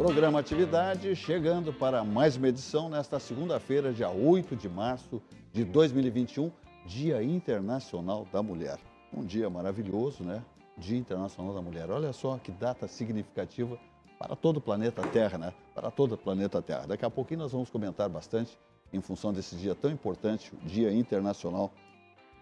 Programa Atividade chegando para mais uma edição nesta segunda-feira, dia 8 de março de 2021, Dia Internacional da Mulher. Um dia maravilhoso, né? Dia Internacional da Mulher. Olha só que data significativa para todo o planeta Terra, né? Para todo o planeta Terra. Daqui a pouquinho nós vamos comentar bastante em função desse dia tão importante, o Dia Internacional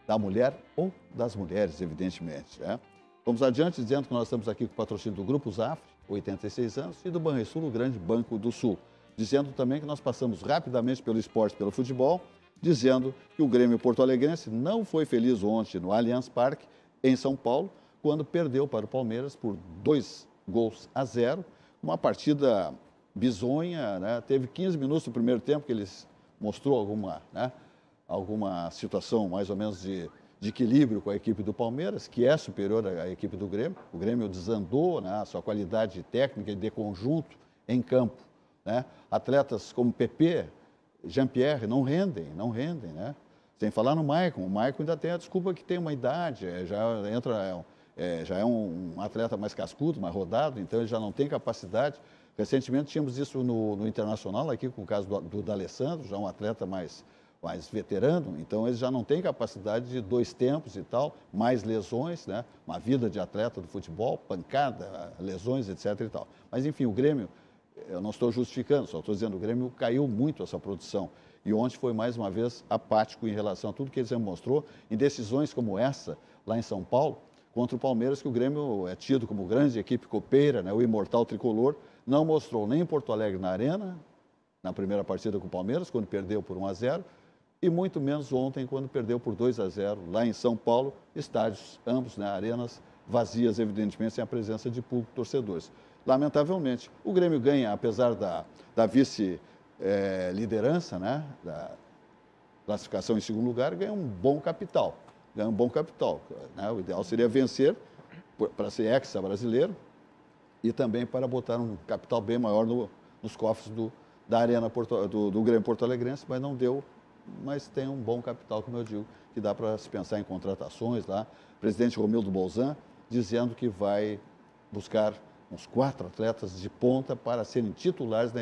da Mulher ou das Mulheres, evidentemente, né? Vamos adiante dizendo que nós estamos aqui com o patrocínio do Grupo Zafre, 86 anos, e do Banrisul, o grande Banco do Sul. Dizendo também que nós passamos rapidamente pelo esporte, pelo futebol, dizendo que o Grêmio Porto-Alegrense não foi feliz ontem no Allianz Parque, em São Paulo, quando perdeu para o Palmeiras por 2-0, uma partida bizonha, né? Teve 15 minutos no primeiro tempo que eles mostrou alguma situação mais ou menos de equilíbrio com a equipe do Palmeiras, que é superior à equipe do Grêmio. O Grêmio desandou, né, a sua qualidade técnica e de conjunto em campo, né? Atletas como Pepe, Jean-Pierre não rendem, né? Sem falar no Maicon. O Maicon ainda tem a desculpa que tem uma idade, já é um atleta mais cascudo, mais rodado, então ele já não tem capacidade. Recentemente tínhamos isso no Internacional, aqui com o caso do D'Alessandro, já um atleta mais veterano, então ele já não tem capacidade de 2 tempos e tal, mais lesões, né? Uma vida de atleta do futebol, pancada, lesões, etc. e tal. Mas, enfim, o Grêmio, eu não estou justificando, só estou dizendo, o Grêmio caiu muito essa produção. E ontem foi, mais uma vez, apático em relação a tudo que ele já mostrou, em decisões como essa, lá em São Paulo, contra o Palmeiras, que o Grêmio é tido como grande equipe copeira, né? O imortal tricolor, não mostrou nem em Porto Alegre na Arena, na primeira partida com o Palmeiras, quando perdeu por 1-0, e muito menos ontem, quando perdeu por 2-0 lá em São Paulo, estádios ambos, né, arenas vazias, evidentemente, sem a presença de público torcedores. Lamentavelmente, o Grêmio ganha, apesar da vice-liderança, né, da classificação em segundo lugar, ganha um bom capital. Né? O ideal seria vencer para ser hexa-brasileiro e também para botar um capital bem maior nos cofres da Arena do Grêmio Porto-Alegrense, mas não deu. Mas tem um bom capital, como eu digo, que dá para se pensar em contratações lá. O presidente Romildo Bolzan dizendo que vai buscar uns 4 atletas de ponta para serem titulares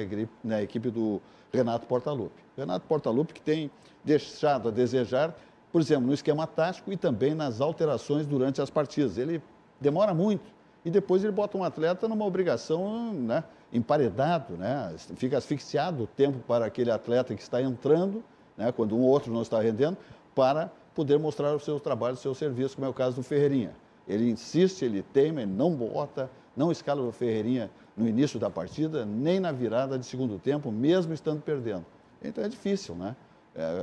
na equipe do Renato Portaluppi. Renato Portaluppi que tem deixado a desejar, por exemplo, no esquema tático e também nas alterações durante as partidas. Ele demora muito e depois ele bota um atleta numa obrigação, né, emparedado, né, fica asfixiado o tempo para aquele atleta que está entrando, né, quando um ou outro não está rendendo, para poder mostrar o seu trabalho, o seu serviço, como é o caso do Ferreirinha. Ele insiste, ele teima, ele não bota, não escala o Ferreirinha no início da partida, nem na virada de segundo tempo, mesmo estando perdendo. Então é difícil, né?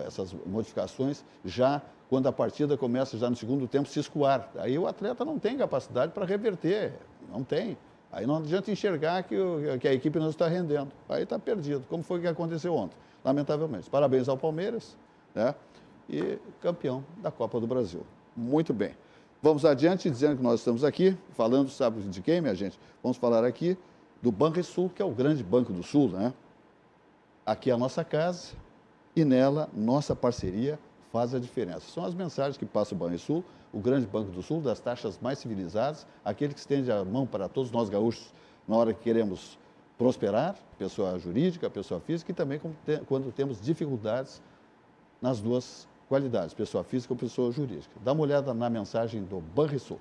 Essas modificações, já quando a partida começa já no segundo tempo, se escoar. Aí o atleta não tem capacidade para reverter, não tem. Aí não adianta enxergar que a equipe não está rendendo. Aí está perdido, como foi que aconteceu ontem, lamentavelmente. Parabéns ao Palmeiras, né? E campeão da Copa do Brasil. Muito bem. Vamos adiante, dizendo que nós estamos aqui, falando, sabe de quem, minha gente? Vamos falar aqui do Banrisul, que é o grande Banco do Sul, né? Aqui é a nossa casa e nela nossa parceria faz a diferença. São as mensagens que passa o Banrisul, o grande Banco do Sul, das taxas mais civilizadas, aquele que estende a mão para todos nós gaúchos na hora que queremos prosperar, pessoa jurídica, pessoa física, e também quando temos dificuldades nas duas qualidades, pessoa física ou pessoa jurídica. Dá uma olhada na mensagem do Banrisul.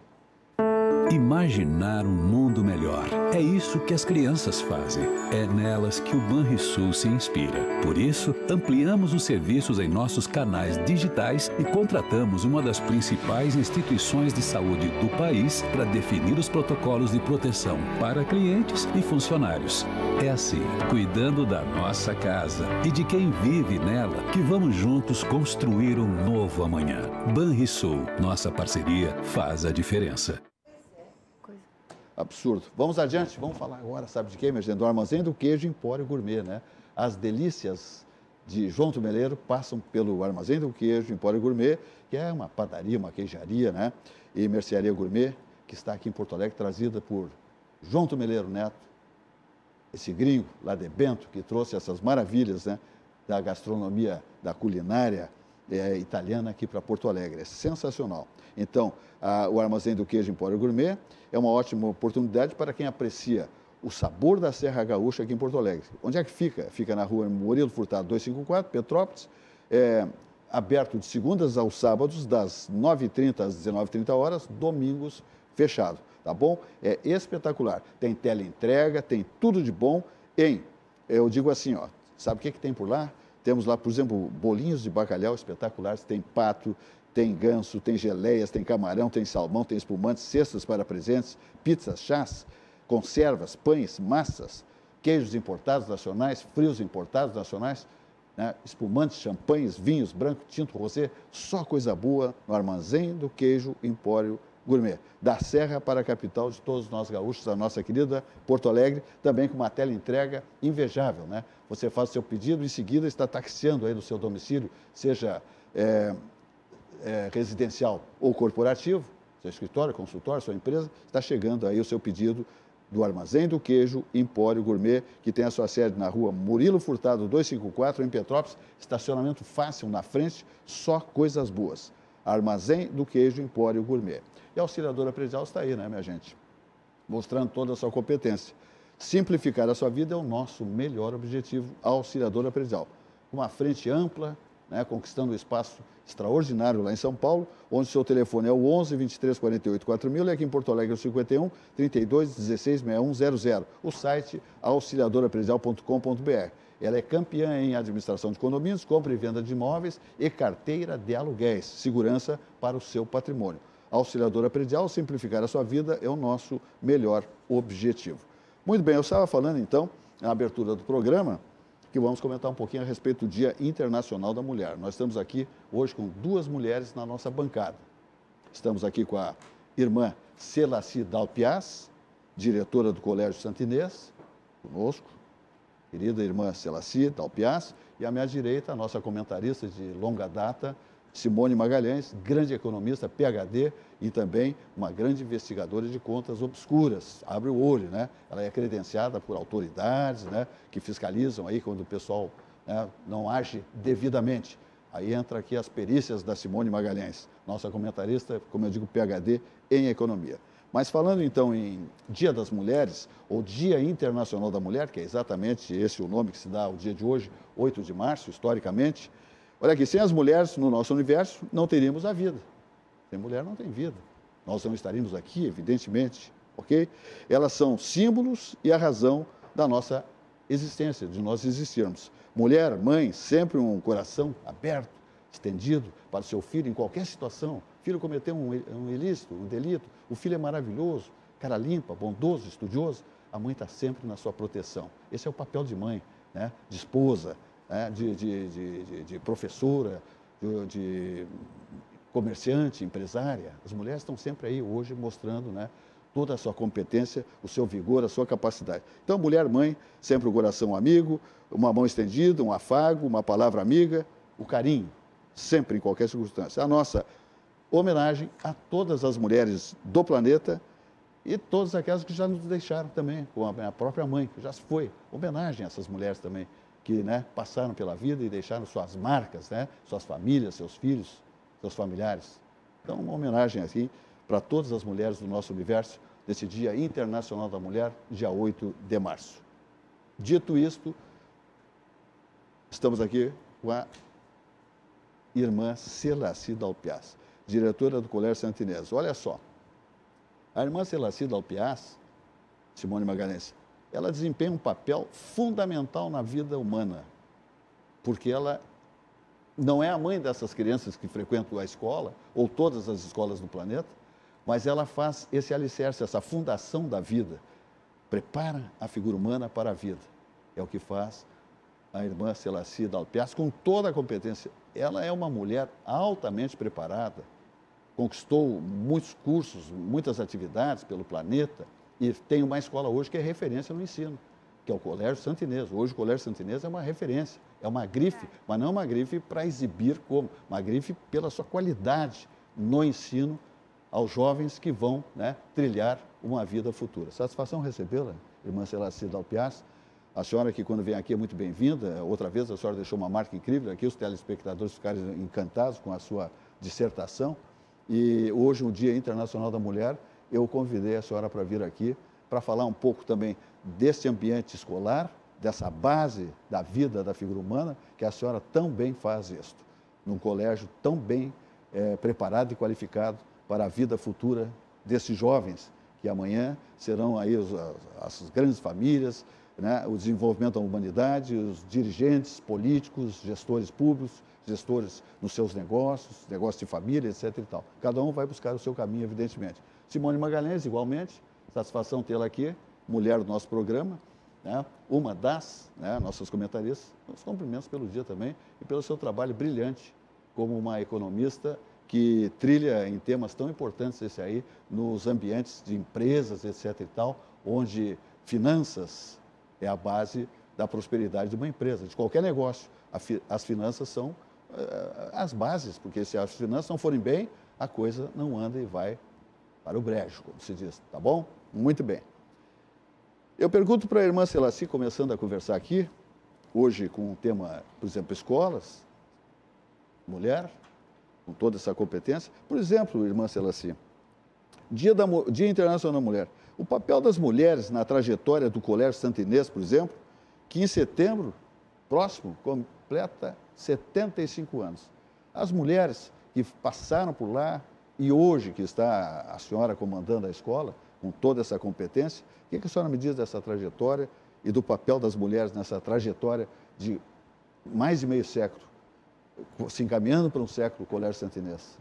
Imaginar um mundo melhor. É isso que as crianças fazem. É nelas que o Banrisul se inspira. Por isso, ampliamos os serviços em nossos canais digitais e contratamos uma das principais instituições de saúde do país para definir os protocolos de proteção para clientes e funcionários. É assim, cuidando da nossa casa e de quem vive nela, que vamos juntos construir um novo amanhã. Banrisul, nossa parceria faz a diferença. Absurdo. Vamos adiante, vamos falar agora, sabe de quem, minha gente? Do Armazém do Queijo Empório Gourmet, né? As delícias de João Tumeleiro passam pelo Armazém do Queijo Empório Gourmet, que é uma padaria, uma queijaria, né? E mercearia gourmet, que está aqui em Porto Alegre, trazida por João Tumeleiro Neto, esse gringo lá de Bento, que trouxe essas maravilhas, né, da gastronomia, da culinária italiana aqui para Porto Alegre. É sensacional. Então, o Armazém do Queijo Empório Gourmet é uma ótima oportunidade para quem aprecia o sabor da Serra Gaúcha aqui em Porto Alegre. Onde é que fica? Fica na rua Murilo Furtado 254, Petrópolis, aberto de segundas aos sábados, das 9h30 às 19h30, domingos fechado, tá bom? É espetacular. Tem teleentrega, tem tudo de bom eu digo assim, ó, sabe o que tem por lá? Temos lá, por exemplo, bolinhos de bacalhau espetaculares, tem pato, tem ganso, tem geleias, tem camarão, tem salmão, tem espumantes, cestas para presentes, pizzas, chás, conservas, pães, massas, queijos importados nacionais, frios importados nacionais, né? Espumantes, champanhes, vinhos, branco, tinto, rosé, só coisa boa no Armazém do Queijo Empório Gourmet. Da Serra para a capital de todos nós gaúchos, a nossa querida Porto Alegre, também com uma teleentrega invejável, né? Você faz o seu pedido e em seguida está taxiando aí no seu domicílio, seja residencial ou corporativo, seu escritório, consultório, sua empresa, está chegando aí o seu pedido do Armazém do Queijo Empório Gourmet, que tem a sua sede na rua Murilo Furtado 254, em Petrópolis, estacionamento fácil na frente, só coisas boas. Armazém do Queijo Empório Gourmet. E a Auxiliadora Predial está aí, né, minha gente? Mostrando toda a sua competência. Simplificar a sua vida é o nosso melhor objetivo, a Auxiliadora Predial. Uma frente ampla, né, conquistando um espaço extraordinário lá em São Paulo, onde seu telefone é o 11 23 48 4000 e aqui em Porto Alegre é o 51 32 16 6100. O site auxiliadorapredial.com.br. Ela é campeã em administração de condomínios, compra e venda de imóveis e carteira de aluguéis. Segurança para o seu patrimônio. Auxiliadora Predial, simplificar a sua vida é o nosso melhor objetivo. Muito bem, eu estava falando então, na abertura do programa, que vamos comentar um pouquinho a respeito do Dia Internacional da Mulher. Nós estamos aqui hoje com duas mulheres na nossa bancada. Estamos aqui com a irmã Celaci Dalpiaz, diretora do Colégio Santo Inês, conosco, querida irmã Celaci Dalpiaz, e à minha direita, a nossa comentarista de longa data, Simone Magalhães, grande economista, PhD e também uma grande investigadora de contas obscuras. Abre o olho, né? Ela é credenciada por autoridades, né, que fiscalizam aí quando o pessoal, né, não age devidamente. Aí entra aqui as perícias da Simone Magalhães, nossa comentarista, como eu digo, PhD em economia. Mas falando então em Dia das Mulheres, ou Dia Internacional da Mulher, que é exatamente esse o nome que se dá ao dia de hoje, 8 de março, historicamente. Olha aqui, sem as mulheres no nosso universo, não teríamos a vida. Sem mulher não tem vida. Nós não estaríamos aqui, evidentemente, ok? Elas são símbolos e a razão da nossa existência, de nós existirmos. Mulher, mãe, sempre um coração aberto, estendido para o seu filho em qualquer situação. O filho cometeu um ilícito, um delito, o filho é maravilhoso, cara limpa, bondoso, estudioso. A mãe está sempre na sua proteção. Esse é o papel de mãe, né? De esposa, de professora, de comerciante, empresária. As mulheres estão sempre aí hoje mostrando, né, toda a sua competência, o seu vigor, a sua capacidade. Então, mulher, mãe, sempre o coração amigo, uma mão estendida, um afago, uma palavra amiga, o carinho, sempre em qualquer circunstância. A nossa homenagem a todas as mulheres do planeta e todas aquelas que já nos deixaram também, como a minha própria mãe, que já se foi. Homenagem a essas mulheres também, que, né, passaram pela vida e deixaram suas marcas, né, suas famílias, seus filhos, seus familiares. Então, uma homenagem aqui para todas as mulheres do nosso universo, nesse Dia Internacional da Mulher, dia 8 de março. Dito isto, estamos aqui com a irmã Celaci Dalpiaz, diretora do Colégio Santo Inês. Olha só, a irmã Celaci Dalpiaz, Simone Magalhães, ela desempenha um papel fundamental na vida humana, porque ela não é a mãe dessas crianças que frequentam a escola, ou todas as escolas do planeta, mas ela faz esse alicerce, essa fundação da vida, prepara a figura humana para a vida. É o que faz a irmã Celaci Dalpiaz com toda a competência. Ela é uma mulher altamente preparada, conquistou muitos cursos, muitas atividades pelo planeta, e tem uma escola hoje que é referência no ensino, que é o Colégio Santo Inês. Hoje o Colégio Santo Inês é uma referência, é uma grife, mas não uma grife para exibir como, uma grife pela sua qualidade no ensino aos jovens que vão, né, trilhar uma vida futura. Satisfação recebê-la, irmã Celaci Dalpiaz. A senhora que quando vem aqui é muito bem-vinda. Outra vez a senhora deixou uma marca incrível aqui, os telespectadores ficaram encantados com a sua dissertação. E hoje, o Dia Internacional da Mulher, eu convidei a senhora para vir aqui, para falar um pouco também deste ambiente escolar, dessa base da vida da figura humana, que a senhora tão bem faz isto, num colégio tão bem preparado e qualificado para a vida futura desses jovens, que amanhã serão aí as grandes famílias, né, o desenvolvimento da humanidade, os dirigentes políticos, gestores públicos, gestores nos seus negócios, negócios de família, etc. e tal. Cada um vai buscar o seu caminho, evidentemente. Simone Magalhães, igualmente, satisfação tê-la aqui, mulher do nosso programa, né, uma das nossas comentaristas. Os cumprimentos pelo dia também e pelo seu trabalho brilhante como uma economista que trilha em temas tão importantes esse aí, nos ambientes de empresas, etc. e tal, onde finanças é a base da prosperidade de uma empresa, de qualquer negócio. As finanças são as bases, porque se as finanças não forem bem, a coisa não anda e vai para o brejo, como se diz, tá bom? Muito bem. Eu pergunto para a irmã Celaci, começando a conversar aqui, hoje com o tema, por exemplo, escolas, mulher, com toda essa competência. Por exemplo, irmã Celaci, Dia Internacional da Mulher. O papel das mulheres na trajetória do Colégio Santa Inês, por exemplo, que em setembro próximo completa 75 anos. As mulheres que passaram por lá e hoje que está a senhora comandando a escola, com toda essa competência, o que a senhora me diz dessa trajetória e do papel das mulheres nessa trajetória de mais de meio século, se encaminhando para um século, o Colégio Santa Inês?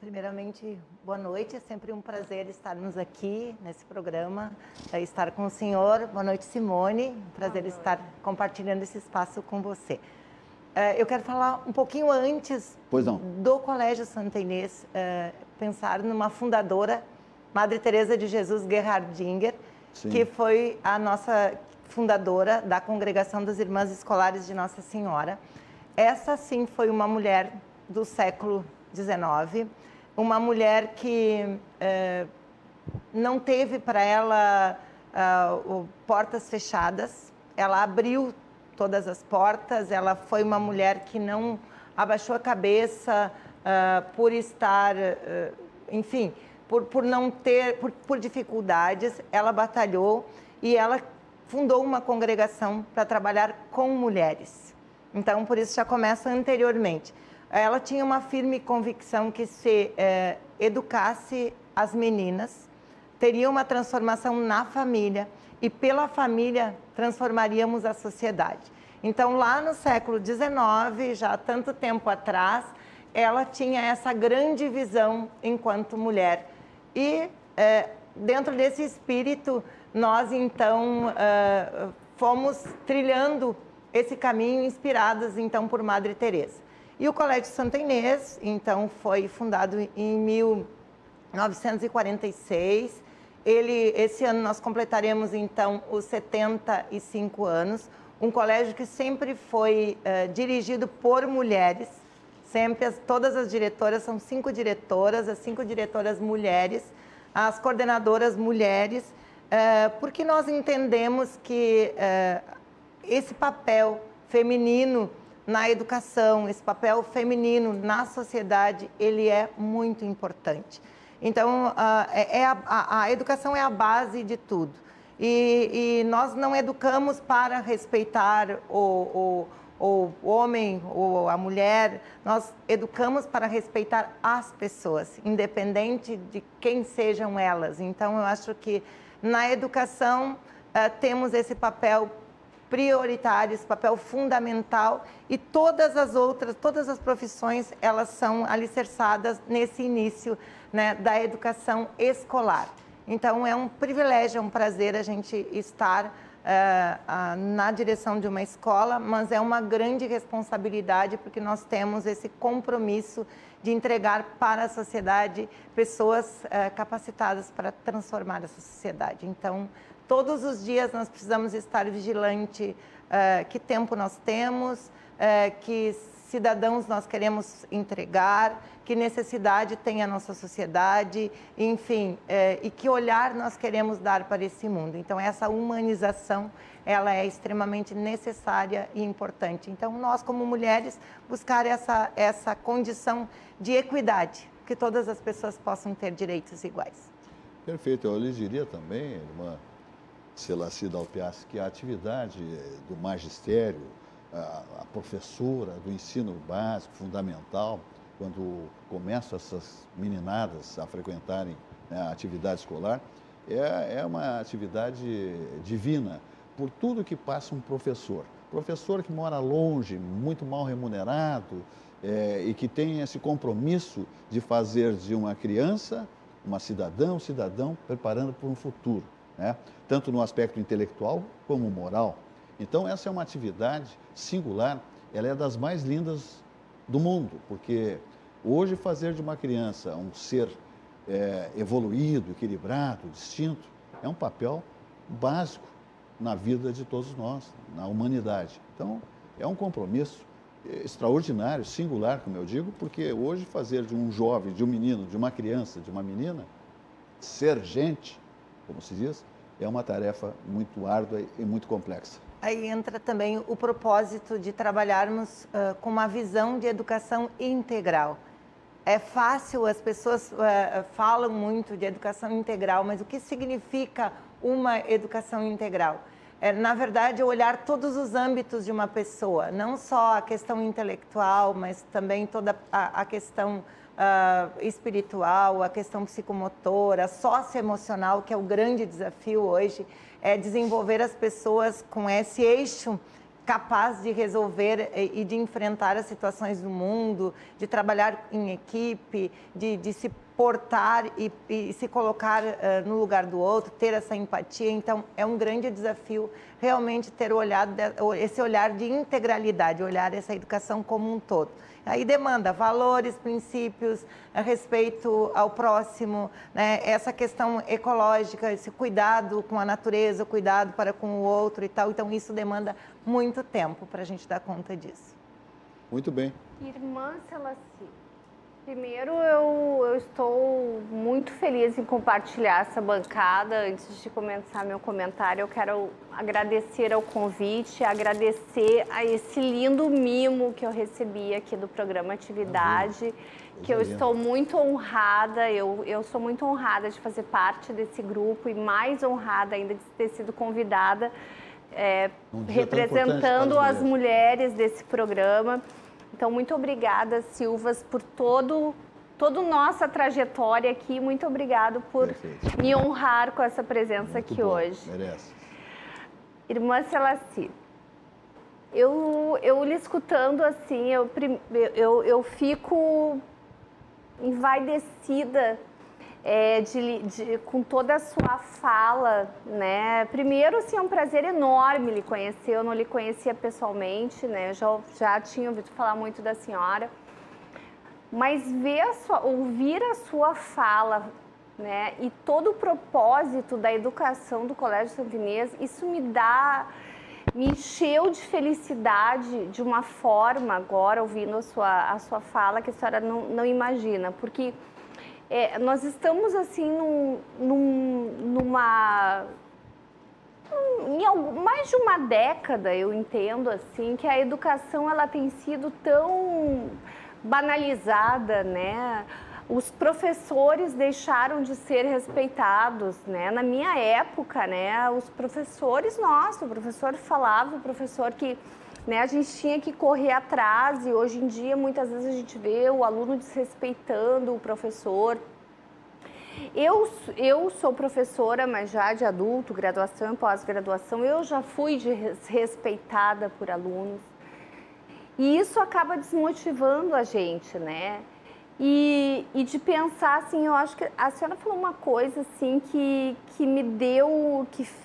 Primeiramente, boa noite. É sempre um prazer estarmos aqui nesse programa, estar com o senhor. Boa noite, Simone. Prazer estar compartilhando esse espaço com você. Eu quero falar um pouquinho antes do Colégio Santa Inês, pensar numa fundadora, Madre Teresa de Jesus Gerhardinger, que foi a nossa fundadora da Congregação das Irmãs Escolares de Nossa Senhora. Essa, sim, foi uma mulher do século XIX, uma mulher que não teve para ela portas fechadas, ela abriu todas as portas, ela foi uma mulher que não abaixou a cabeça por estar, enfim, por não ter, por dificuldades, ela batalhou e ela fundou uma congregação para trabalhar com mulheres. Então, por isso já começa anteriormente. Ela tinha uma firme convicção que se educasse as meninas, teria uma transformação na família e pela família transformaríamos a sociedade. Então, lá no século XIX, já há tanto tempo atrás, ela tinha essa grande visão enquanto mulher. E, dentro desse espírito, nós, então, fomos trilhando esse caminho, inspirados, então, por Madre Teresa. E o Colégio Santa Inês, então, foi fundado em 1946. Esse ano nós completaremos, então, os 75 anos. Um colégio que sempre foi dirigido por mulheres. Sempre, todas as diretoras, são 5 diretoras, as 5 diretoras mulheres, as coordenadoras mulheres, porque nós entendemos que esse papel feminino na educação, esse papel feminino na sociedade, ele é muito importante. Então, a educação é a base de tudo. E nós não educamos para respeitar o homem ou a mulher, nós educamos para respeitar as pessoas, independente de quem sejam elas. Então, eu acho que na educação temos esse papel prioritário, esse papel fundamental, e todas as profissões, elas são alicerçadas nesse início, né, da educação escolar. Então, é um privilégio, é um prazer a gente estar na direção de uma escola, mas é uma grande responsabilidade, porque nós temos esse compromisso de entregar para a sociedade pessoas capacitadas para transformar essa sociedade. Então, todos os dias nós precisamos estar vigilante que tempo nós temos, que cidadãos nós queremos entregar, que necessidade tem a nossa sociedade, enfim, e que olhar nós queremos dar para esse mundo. Então, essa humanização, ela é extremamente necessária e importante. Então, nós, como mulheres, buscar essa condição de equidade, que todas as pessoas possam ter direitos iguais. Perfeito. Eu lhe diria também, irmã Celaci Dalpiassi, que a atividade do magistério, a professora do ensino básico, fundamental, quando começam essas meninadas a frequentarem, né, a atividade escolar, é uma atividade divina, por tudo que passa um professor. Professor que mora longe, muito mal remunerado, e que tem esse compromisso de fazer de uma criança uma cidadã, um cidadão preparando para um futuro, né? Tanto no aspecto intelectual como moral. Então, essa é uma atividade singular, ela é das mais lindas do mundo, porque hoje fazer de uma criança um ser evoluído, equilibrado, distinto, é um papel básico na vida de todos nós, na humanidade. Então, é um compromisso extraordinário, singular, como eu digo, porque hoje fazer de um jovem, de um menino, de uma criança, de uma menina, ser gente, como se diz, é uma tarefa muito árdua e muito complexa. Aí entra também o propósito de trabalharmos com uma visão de educação integral. É fácil, as pessoas falam muito de educação integral, mas o que significa uma educação integral? Na verdade, olhar todos os âmbitos de uma pessoa, não só a questão intelectual, mas também toda a questão espiritual, a questão psicomotora, socioemocional, que é o grande desafio hoje, é desenvolver as pessoas com esse eixo capaz de resolver e de enfrentar as situações do mundo, de trabalhar em equipe, de se portar e se colocar no lugar do outro, ter essa empatia. Então, é um grande desafio realmente ter esse olhar de integralidade, olhar essa educação como um todo. Aí demanda valores, princípios, respeito ao próximo, né? Essa questão ecológica, esse cuidado com a natureza, cuidado para com o outro e tal. Então, isso demanda muito tempo para a gente dar conta disso. Muito bem. Irmã Celaci, primeiro eu estou muito feliz em compartilhar essa bancada. Antes de começar meu comentário, eu quero agradecer ao convite, agradecer a esse lindo mimo que eu recebi aqui do programa Atividade, que eu estou muito honrada, eu sou muito honrada de fazer parte desse grupo e mais honrada ainda de ter sido convidada representando as mulheres desse programa. Então, muito obrigada, Silvas, por toda nossa trajetória aqui. Muito obrigado por me honrar com essa presença muito aqui hoje. Merece. Irmã Celaci, eu lhe escutando assim, eu fico envaidecida com toda a sua fala, né? Primeiro, assim, é um prazer enorme lhe conhecer. Eu não lhe conhecia pessoalmente, né? Eu já tinha ouvido falar muito da senhora, mas ouvir a sua fala, né? E todo o propósito da educação do Colégio Santa Inês, isso me encheu de felicidade de uma forma, agora ouvindo a sua fala, que a senhora não imagina, porque nós estamos assim mais de uma década, eu entendo assim, que a educação ela tem sido tão banalizada, né? Os professores deixaram de ser respeitados, né? Na minha época, né, os professores, o professor falava, o professor que, né, a gente tinha que correr atrás, e hoje em dia muitas vezes a gente vê o aluno desrespeitando o professor. Eu sou professora, mas já de adulto, graduação e pós-graduação, eu já fui desrespeitada por alunos. E isso acaba desmotivando a gente, né? E de pensar, assim, eu acho que a senhora falou uma coisa, assim, que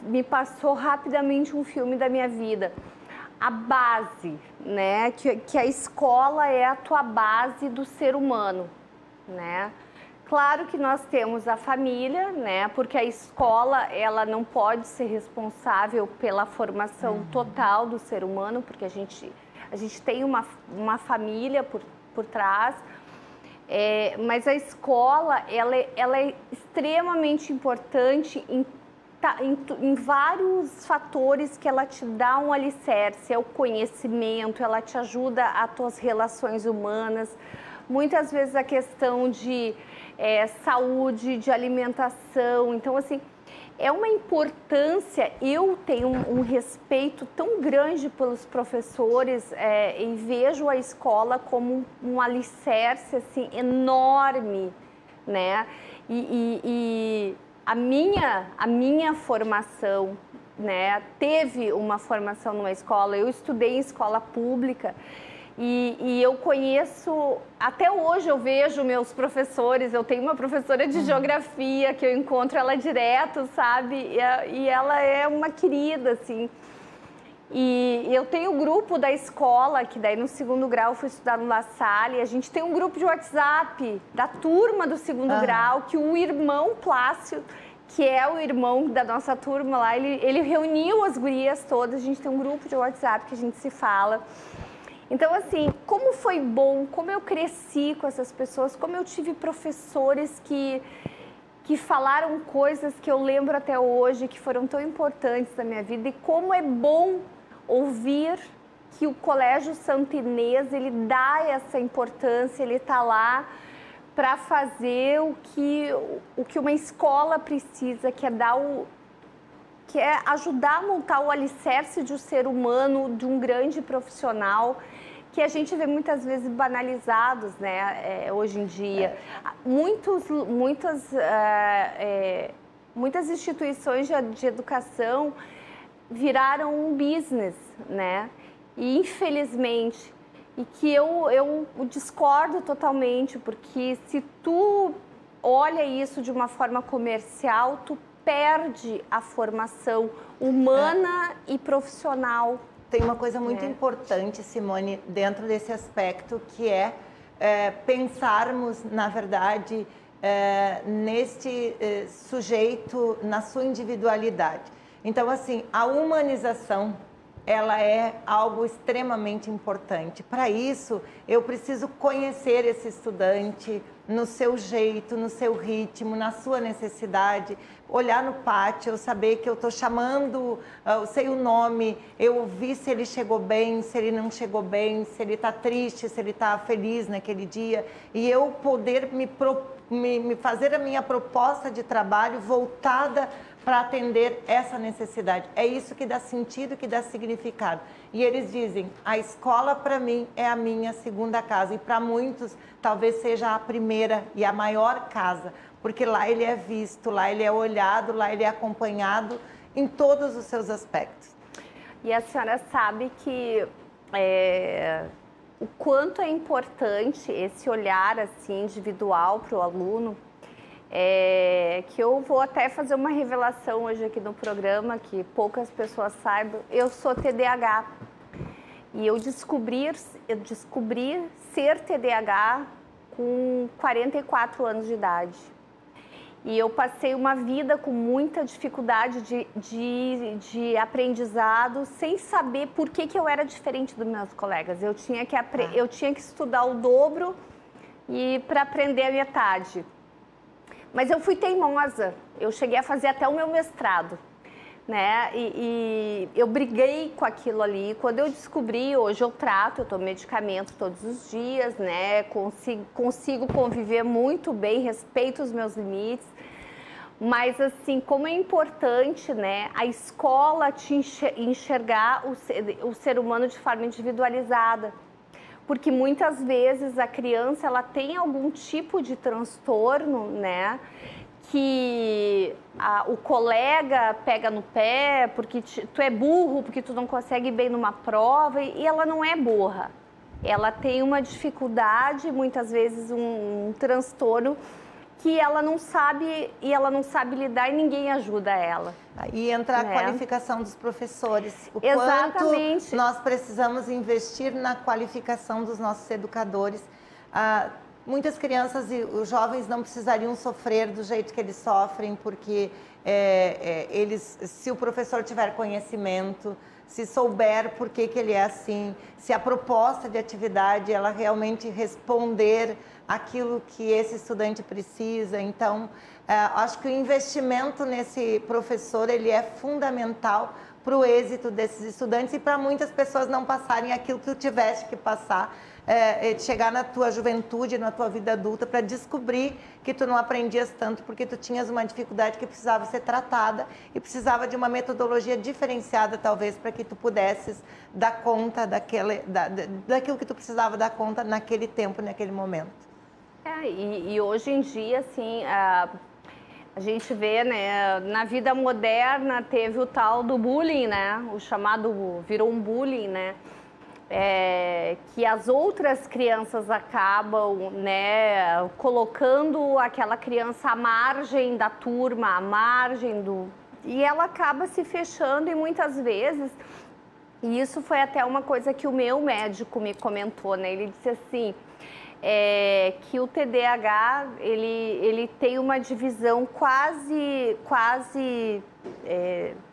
me passou rapidamente um filme da minha vida. A base, né? Que a escola é a tua base do ser humano, né? Claro que nós temos a família, né? Porque a escola, ela não pode ser responsável pela formação total do ser humano, porque a gente tem uma família por trás. Mas a escola, ela é extremamente importante em vários fatores que ela te dá um alicerce, é o conhecimento, ela te ajuda as tuas relações humanas, muitas vezes a questão de saúde, de alimentação. Então, assim, é uma importância, eu tenho um respeito tão grande pelos professores e vejo a escola como um alicerce, assim, enorme, né? E a minha formação, né, teve uma formação numa escola, eu estudei em escola pública e eu conheço, até hoje eu vejo meus professores, eu tenho uma professora de geografia que eu encontro ela direto, sabe, e ela é uma querida, assim. E eu tenho o grupo da escola, que daí no 2º grau eu fui estudar no La Salle, e a gente tem um grupo de WhatsApp da turma do 2º grau, que o irmão Plácio, que é o irmão da nossa turma lá, ele reuniu as gurias todas, a gente tem um grupo de WhatsApp que a gente se fala. Então, assim, como foi bom, como eu cresci com essas pessoas, como eu tive professores que falaram coisas que eu lembro até hoje, que foram tão importantes na minha vida, e como é bom ouvir que o Colégio Santo Inês, ele dá essa importância, ele está lá para fazer o que uma escola precisa, que é ajudar a montar o alicerce de um ser humano, de um grande profissional, que a gente vê muitas vezes banalizados, né, hoje em dia. Muitas instituições de educação viraram um business, né? E infelizmente, e que eu discordo totalmente, porque se tu olha isso de uma forma comercial, tu perde a formação humana e profissional. Tem uma coisa muito importante, Simone, dentro desse aspecto, que é pensarmos, na verdade, neste sujeito, na sua individualidade. Então, assim, a humanização, ela é algo extremamente importante. Para isso, eu preciso conhecer esse estudante no seu jeito, no seu ritmo, na sua necessidade, olhar no pátio, eu saber que eu estou chamando, eu sei o nome, eu ouvir se ele chegou bem, se ele não chegou bem, se ele está triste, se ele está feliz naquele dia, e eu poder me fazer a minha proposta de trabalho voltada para atender essa necessidade. É isso que dá sentido, que dá significado. E eles dizem, a escola para mim é a minha segunda casa, e para muitos talvez seja a primeira e a maior casa, porque lá ele é visto, lá ele é olhado, lá ele é acompanhado em todos os seus aspectos. E a senhora sabe que o quanto é importante esse olhar assim individual para o aluno, que eu vou até fazer uma revelação hoje aqui no programa, que poucas pessoas saibam. Eu sou TDAH e eu descobri ser TDAH com 44 anos de idade. E eu passei uma vida com muita dificuldade de aprendizado, sem saber por que eu era diferente dos meus colegas. Eu tinha que estudar o dobro para aprender a metade. Mas eu fui teimosa, eu cheguei a fazer até o meu mestrado, né? E eu briguei com aquilo ali. Quando eu descobri, hoje eu tomo medicamento todos os dias, né? Consigo conviver muito bem, respeito os meus limites. Mas, assim, como é importante, né, a escola te enxergar o ser humano de forma individualizada. Porque muitas vezes a criança ela tem algum tipo de transtorno, né? Que o colega pega no pé porque tu é burro, porque tu não consegue ir bem numa prova, e ela não é burra. Ela tem uma dificuldade, muitas vezes um transtorno que ela não sabe lidar e ninguém ajuda ela. E entra a qualificação dos professores. O Exatamente. Quanto nós precisamos investir na qualificação dos nossos educadores. Muitas crianças e os jovens não precisariam sofrer do jeito que eles sofrem, porque se o professor tiver conhecimento, se souber por que ele é assim, se a proposta de atividade ela realmente responder aquilo que esse estudante precisa. Então, acho que o investimento nesse professor ele é fundamental para o êxito desses estudantes e para muitas pessoas não passarem aquilo que tu tiveste que passar chegar na tua juventude, na tua vida adulta, para descobrir que tu não aprendias tanto porque tu tinhas uma dificuldade que precisava ser tratada e precisava de uma metodologia diferenciada, talvez, para que tu pudesses dar conta daquilo que tu precisava dar conta naquele tempo, naquele momento. E hoje em dia, assim, a gente vê, né, na vida moderna teve o tal do bullying, né, o chamado, virou um bullying, né, que as outras crianças acabam, né, colocando aquela criança à margem da turma, à margem e ela acaba se fechando e muitas vezes, e isso foi até uma coisa que o meu médico me comentou, né, ele disse assim, que o TDAH, ele tem uma divisão quase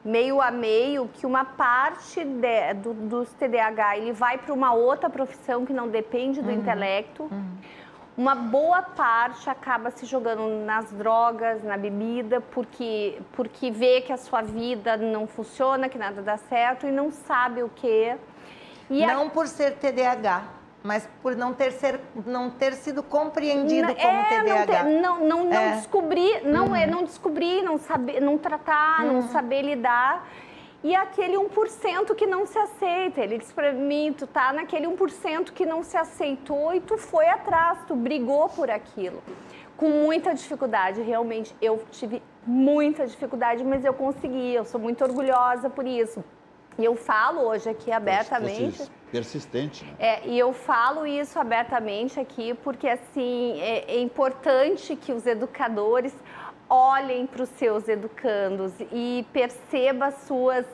meio a meio, que uma parte dos TDAH, ele vai para uma outra profissão que não depende do intelecto. Uma boa parte acaba se jogando nas drogas, na bebida, porque vê que a sua vida não funciona, que nada dá certo e não sabe o que. Não por ser TDAH, mas por não ter sido compreendido como TDAH. Não descobrir, não descobrir, não saber, não tratar, não saber lidar. E aquele 1% que não se aceita. Ele disse pra mim, tu tá naquele 1% que não se aceitou e tu foi atrás, tu brigou por aquilo. Com muita dificuldade, realmente. Eu tive muita dificuldade, mas eu consegui. Eu sou muito orgulhosa por isso. E eu falo hoje aqui abertamente... Persistente, né? E eu falo isso abertamente aqui porque, assim, é importante que os educadores olhem para os seus educandos e percebam as suas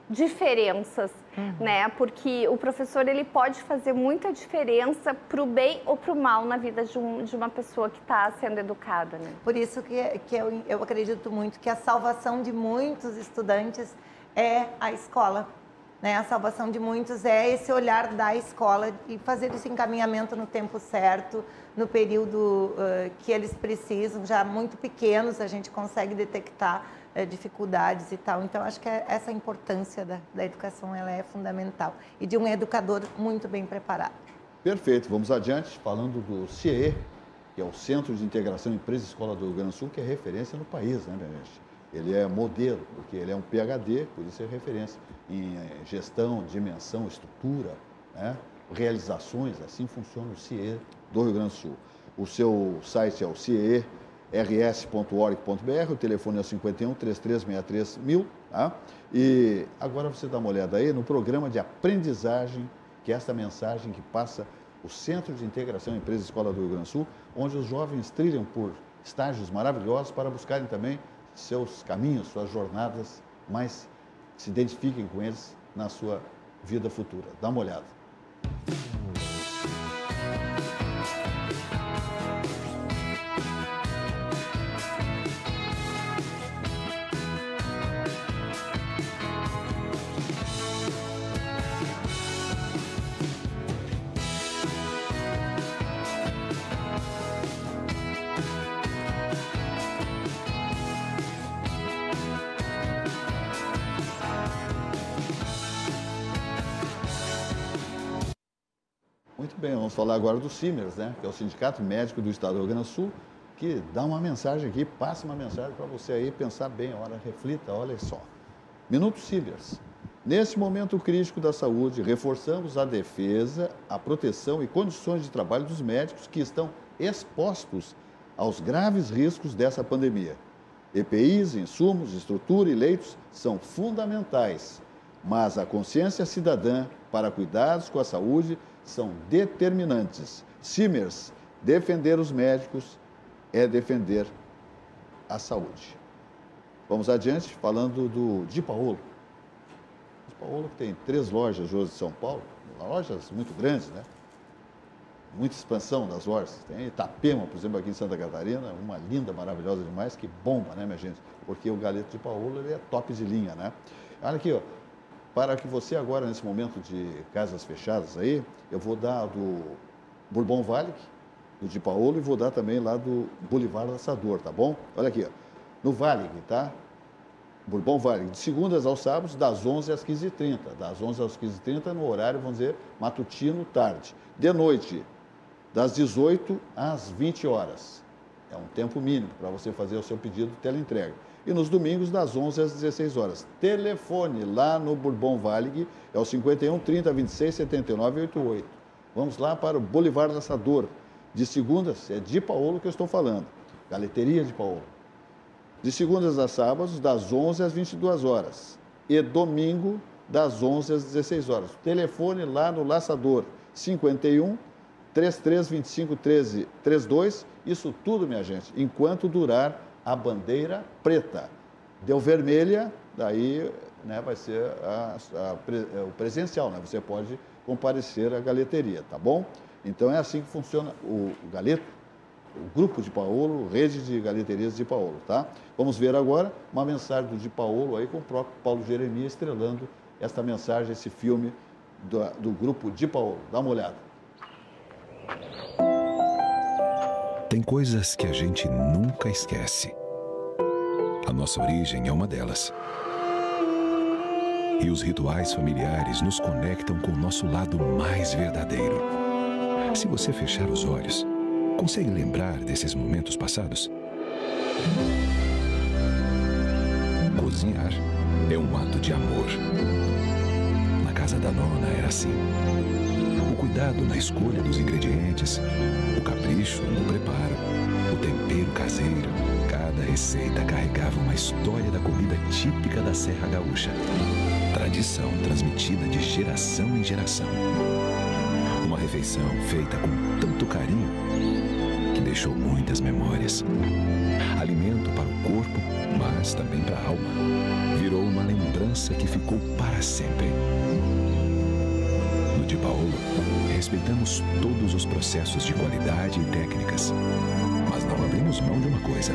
diferenças, né? Porque o professor, ele pode fazer muita diferença para o bem ou para o mal na vida de uma pessoa que está sendo educada, né? Por isso que eu acredito muito que a salvação de muitos estudantes é a escola, né? A salvação de muitos é esse olhar da escola e fazer esse encaminhamento no tempo certo, no período que eles precisam. Já muito pequenos a gente consegue detectar dificuldades e tal. Então, acho que essa importância da educação, ela é fundamental. E de um educador muito bem preparado. Perfeito. Vamos adiante, falando do CIE, que é o Centro de Integração Empresa e Escola do Rio Grande do Sul, que é referência no país, né, minha gente? Ele é modelo, porque ele é um PhD, por isso é referência em gestão, dimensão, estrutura, né? Realizações, assim funciona o CIE do Rio Grande do Sul. O seu site é o ciers.org.br, o telefone é 51 3363 1000, tá? E agora você dá uma olhada aí no programa de aprendizagem, que é esta mensagem que passa o Centro de Integração Empresa e Escola do Rio Grande do Sul, onde os jovens trilham por estágios maravilhosos para buscarem também seus caminhos, suas jornadas, mas se identifiquem com eles na sua vida futura. Dá uma olhada. Muito bem, vamos falar agora do CIMERS, né? Que é o Sindicato Médico do Estado do Rio Grande do Sul, que dá uma mensagem aqui, passa uma mensagem para você aí pensar bem, olha, reflita, olha só. Minuto CIMERS. Nesse momento crítico da saúde, reforçamos a defesa, a proteção e condições de trabalho dos médicos que estão expostos aos graves riscos dessa pandemia. EPIs, insumos, estrutura e leitos são fundamentais, mas a consciência cidadã para cuidados com a saúde são determinantes. CIMERS, defender os médicos é defender a saúde. Vamos adiante, falando do Di Paolo. Di Paolo tem 3 lojas hoje em São Paulo, lojas muito grandes, né? Muita expansão das lojas. Tem Itapema, por exemplo, aqui em Santa Catarina, uma linda, maravilhosa demais, que bomba, né, minha gente? Porque o galeto Di Paolo, ele é top de linha, né? Olha aqui, ó. Para que você agora, nesse momento de casas fechadas aí, eu vou dar do Bourbon Valley, do Di Paolo, e vou dar também lá do Boulevard Laçador, tá bom? Olha aqui, ó. No Valley, tá? Bourbon Valley, de segundas aos sábados, das 11 às 15h30. Das 11 às 15h30 no horário, vamos dizer, matutino, tarde. De noite, das 18 às 20 horas. É um tempo mínimo para você fazer o seu pedido de teleentrega. E nos domingos, das 11 às 16 horas. Telefone lá no Bourbon Valley, é o 51 30 26 79 88. Vamos lá para o Boulevard Laçador. De segundas, é de Paolo que eu estou falando. Galeteria de Paolo. De segundas a sábados, das 11 às 22 horas. E domingo, das 11 às 16 horas. Telefone lá no Laçador, 51 33 25 13 32. Isso tudo, minha gente, enquanto durar a bandeira preta. Deu vermelha, daí né, vai ser o presencial, né? Você pode comparecer à galeteria, tá bom? Então é assim que funciona o galeto. O grupo de Paolo, rede de galeterias de Paolo, tá? Vamos ver agora uma mensagem do Di Paolo aí com o próprio Paulo Jeremias estrelando esta mensagem, esse filme do grupo Di Paolo. Dá uma olhada. Tem coisas que a gente nunca esquece. A nossa origem é uma delas. E os rituais familiares nos conectam com o nosso lado mais verdadeiro. Se você fechar os olhos, consegue lembrar desses momentos passados? Cozinhar é um ato de amor. Na casa da nona era assim. O cuidado na escolha dos ingredientes, o capricho no preparo, o tempero caseiro. Cada receita carregava uma história da comida típica da Serra Gaúcha. Tradição transmitida de geração em geração. Uma refeição feita com tanto carinho que deixou muitas memórias. Alimento para o corpo, mas também para a alma. Virou uma lembrança que ficou para sempre. No Di Paolo, respeitamos todos os processos de qualidade e técnicas, mas não abrimos mão de uma coisa: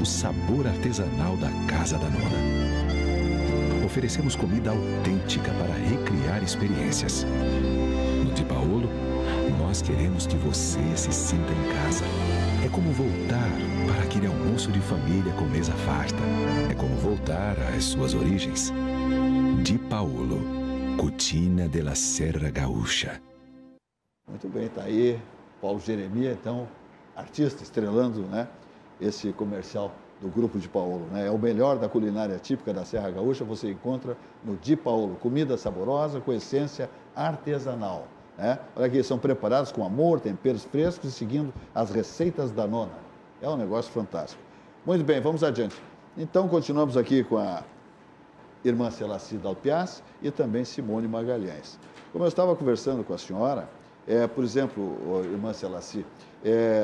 o sabor artesanal da Casa da Nona. Oferecemos comida autêntica para recriar experiências. No Di Paolo, nós queremos que você se sinta em casa. É como voltar para aquele almoço de família com mesa farta. É como voltar às suas origens. Di Paolo, Cucina de la Serra Gaúcha. Muito bem, tá aí Paulo Jeremias, então, artista, estrelando, né, esse comercial do Grupo Di Paolo, né? É o melhor da culinária típica da Serra Gaúcha, você encontra no Di Paolo. Comida saborosa com essência artesanal. Né? Olha aqui, são preparados com amor, temperos frescos e seguindo as receitas da nona. É um negócio fantástico. Muito bem, vamos adiante. Então, continuamos aqui com a irmã Celaci Dalpiaz e também Simone Magalhães. Como eu estava conversando com a senhora, por exemplo, irmã Celaci,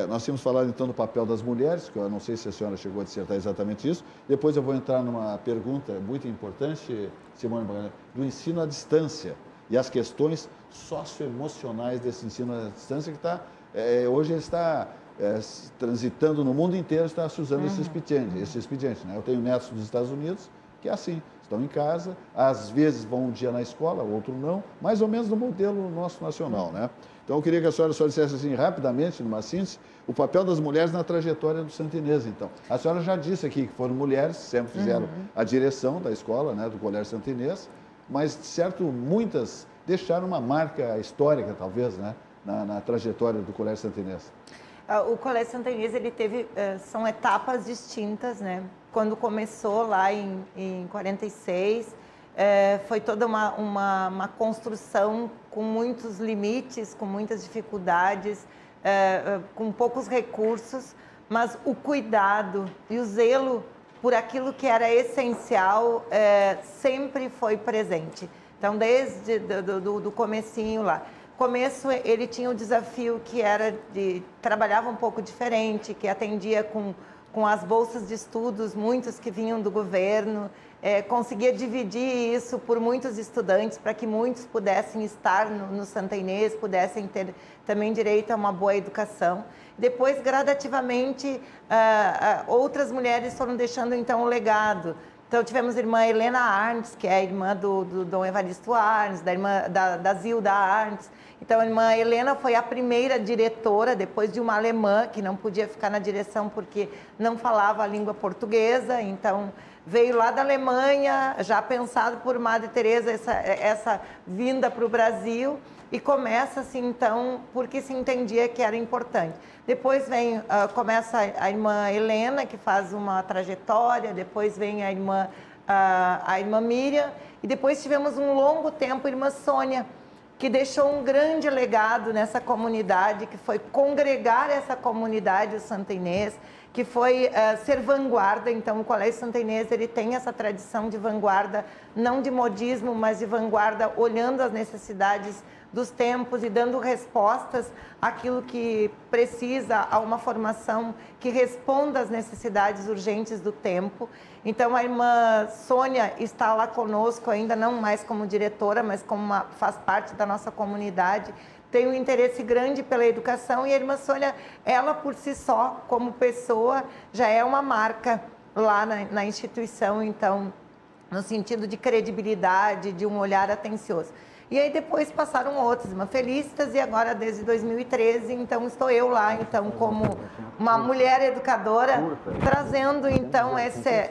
nós tínhamos falado então do papel das mulheres, que eu não sei se a senhora chegou a dissertar exatamente isso. Depois eu vou entrar numa pergunta muito importante, Simone Magalhães, do ensino à distância e as questões socioemocionais desse ensino à distância que está, hoje ele está transitando no mundo inteiro, está se usando esse expediente, né? Eu tenho netos dos Estados Unidos que é assim, estão em casa, às vezes vão um dia na escola, outro não, mais ou menos no modelo nosso nacional, né? Então eu queria que a senhora só dissesse assim rapidamente, numa síntese, o papel das mulheres na trajetória do Santa Inês, então. A senhora já disse aqui que foram mulheres, sempre fizeram a direção da escola, né, do Colégio Santa Inês, mas, certo, muitas deixaram uma marca histórica, talvez, né, na trajetória do Colégio Santa Inês. O Colégio Santa Inês, ele teve, são etapas distintas, né? Quando começou lá em 46, foi toda uma construção com muitos limites, com muitas dificuldades, com poucos recursos, mas o cuidado e o zelo por aquilo que era essencial sempre foi presente. Então, desde do comecinho lá. Começo, ele tinha o desafio que era trabalhava um pouco diferente, que atendia com as bolsas de estudos, muitos que vinham do governo, conseguia dividir isso por muitos estudantes, para que muitos pudessem estar no Santa Inês, pudessem ter também direito a uma boa educação. Depois, gradativamente, outras mulheres foram deixando, então, o legado. Então, tivemos a irmã Helena Arntz, que é a irmã do Dom Evaristo Arntz, da Zilda Arntz. Então, a irmã Helena foi a primeira diretora, depois de uma alemã, que não podia ficar na direção porque não falava a língua portuguesa. Então, veio lá da Alemanha, já pensado por Madre Teresa essa vinda para o Brasil, e começa assim, então, porque se entendia que era importante. Depois começa a irmã Helena, que faz uma trajetória, depois vem a irmã Miriam, e depois tivemos um longo tempo a irmã Sônia, que deixou um grande legado nessa comunidade, que foi congregar essa comunidade, o Santa Inês, que foi ser vanguarda. Então, o Colégio Santa Inês, ele tem essa tradição de vanguarda, não de modismo, mas de vanguarda, olhando as necessidades dos tempos e dando respostas àquilo que precisa, a uma formação que responda às necessidades urgentes do tempo. Então, a irmã Sônia está lá conosco, ainda não mais como diretora, mas faz parte da nossa comunidade, tem um interesse grande pela educação, e a irmã Sônia, ela por si só, como pessoa, já é uma marca lá na instituição, então, no sentido de credibilidade, de um olhar atencioso. E aí depois passaram outros, irmã Felicitas, e agora desde 2013, então estou eu lá, então como uma mulher educadora, trazendo então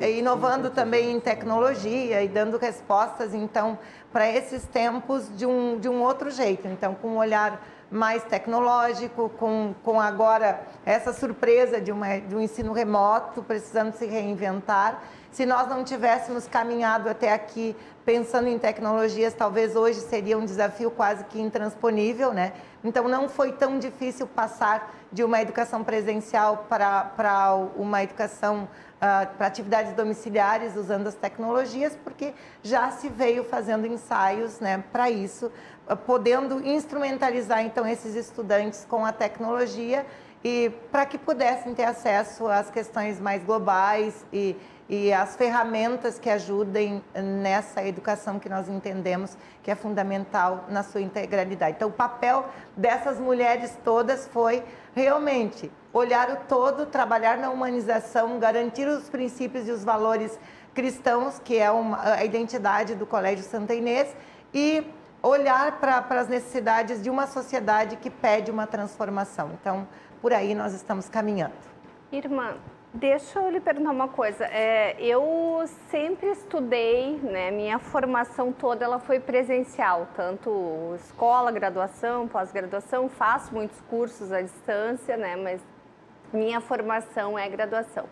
inovando também em tecnologia e dando respostas então para esses tempos de um outro jeito, então com um olhar mais tecnológico, com agora essa surpresa de um ensino remoto, precisando se reinventar. Se nós não tivéssemos caminhado até aqui pensando em tecnologias, talvez hoje seria um desafio quase que intransponível, né? Então, não foi tão difícil passar de uma educação presencial para uma educação, para atividades domiciliares, usando as tecnologias, porque já se veio fazendo ensaios, né, para isso, podendo instrumentalizar, então, esses estudantes com a tecnologia e para que pudessem ter acesso às questões mais globais e as ferramentas que ajudem nessa educação que nós entendemos que é fundamental na sua integralidade. Então, o papel dessas mulheres todas foi realmente olhar o todo, trabalhar na humanização, garantir os princípios e os valores cristãos, que é a identidade do Colégio Santa Inês, e olhar para as necessidades de uma sociedade que pede uma transformação. Então, por aí nós estamos caminhando. Irmã, deixa eu lhe perguntar uma coisa. Eu sempre estudei, né? Minha formação toda ela foi presencial, tanto escola, graduação, pós-graduação, faço muitos cursos à distância, né? Mas minha formação é graduação.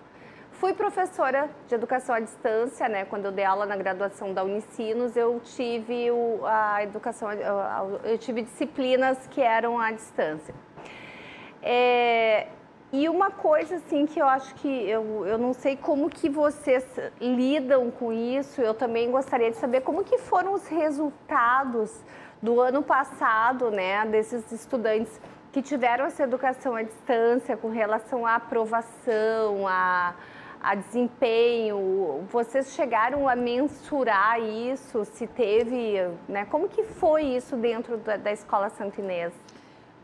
Fui professora de educação à distância, né? Quando eu dei aula na graduação da Unicinos, eu tive eu tive disciplinas que eram à distância. E uma coisa assim que eu acho que eu não sei como que vocês lidam com isso, eu também gostaria de saber como que foram os resultados do ano passado, né, desses estudantes que tiveram essa educação à distância com relação à aprovação, a desempenho. Vocês chegaram a mensurar isso, se teve, né, como que foi isso dentro da Escola Santa Inês?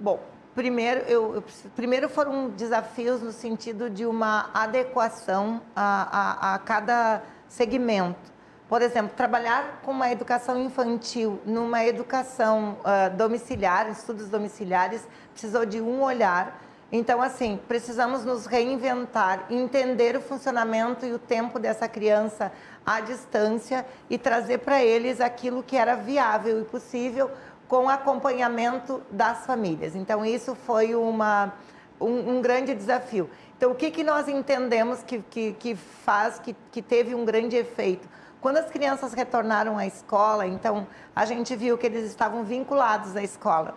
Bom, primeiro foram desafios no sentido de uma adequação a cada segmento. Por exemplo, trabalhar com uma educação infantil, numa educação domiciliar, estudos domiciliares, precisou de um olhar. Então, assim, precisamos nos reinventar, entender o funcionamento e o tempo dessa criança à distância e trazer para eles aquilo que era viável e possível, com acompanhamento das famílias. Então, isso foi um grande desafio. Então, o que nós entendemos que teve um grande efeito? Quando as crianças retornaram à escola, então, a gente viu que eles estavam vinculados à escola,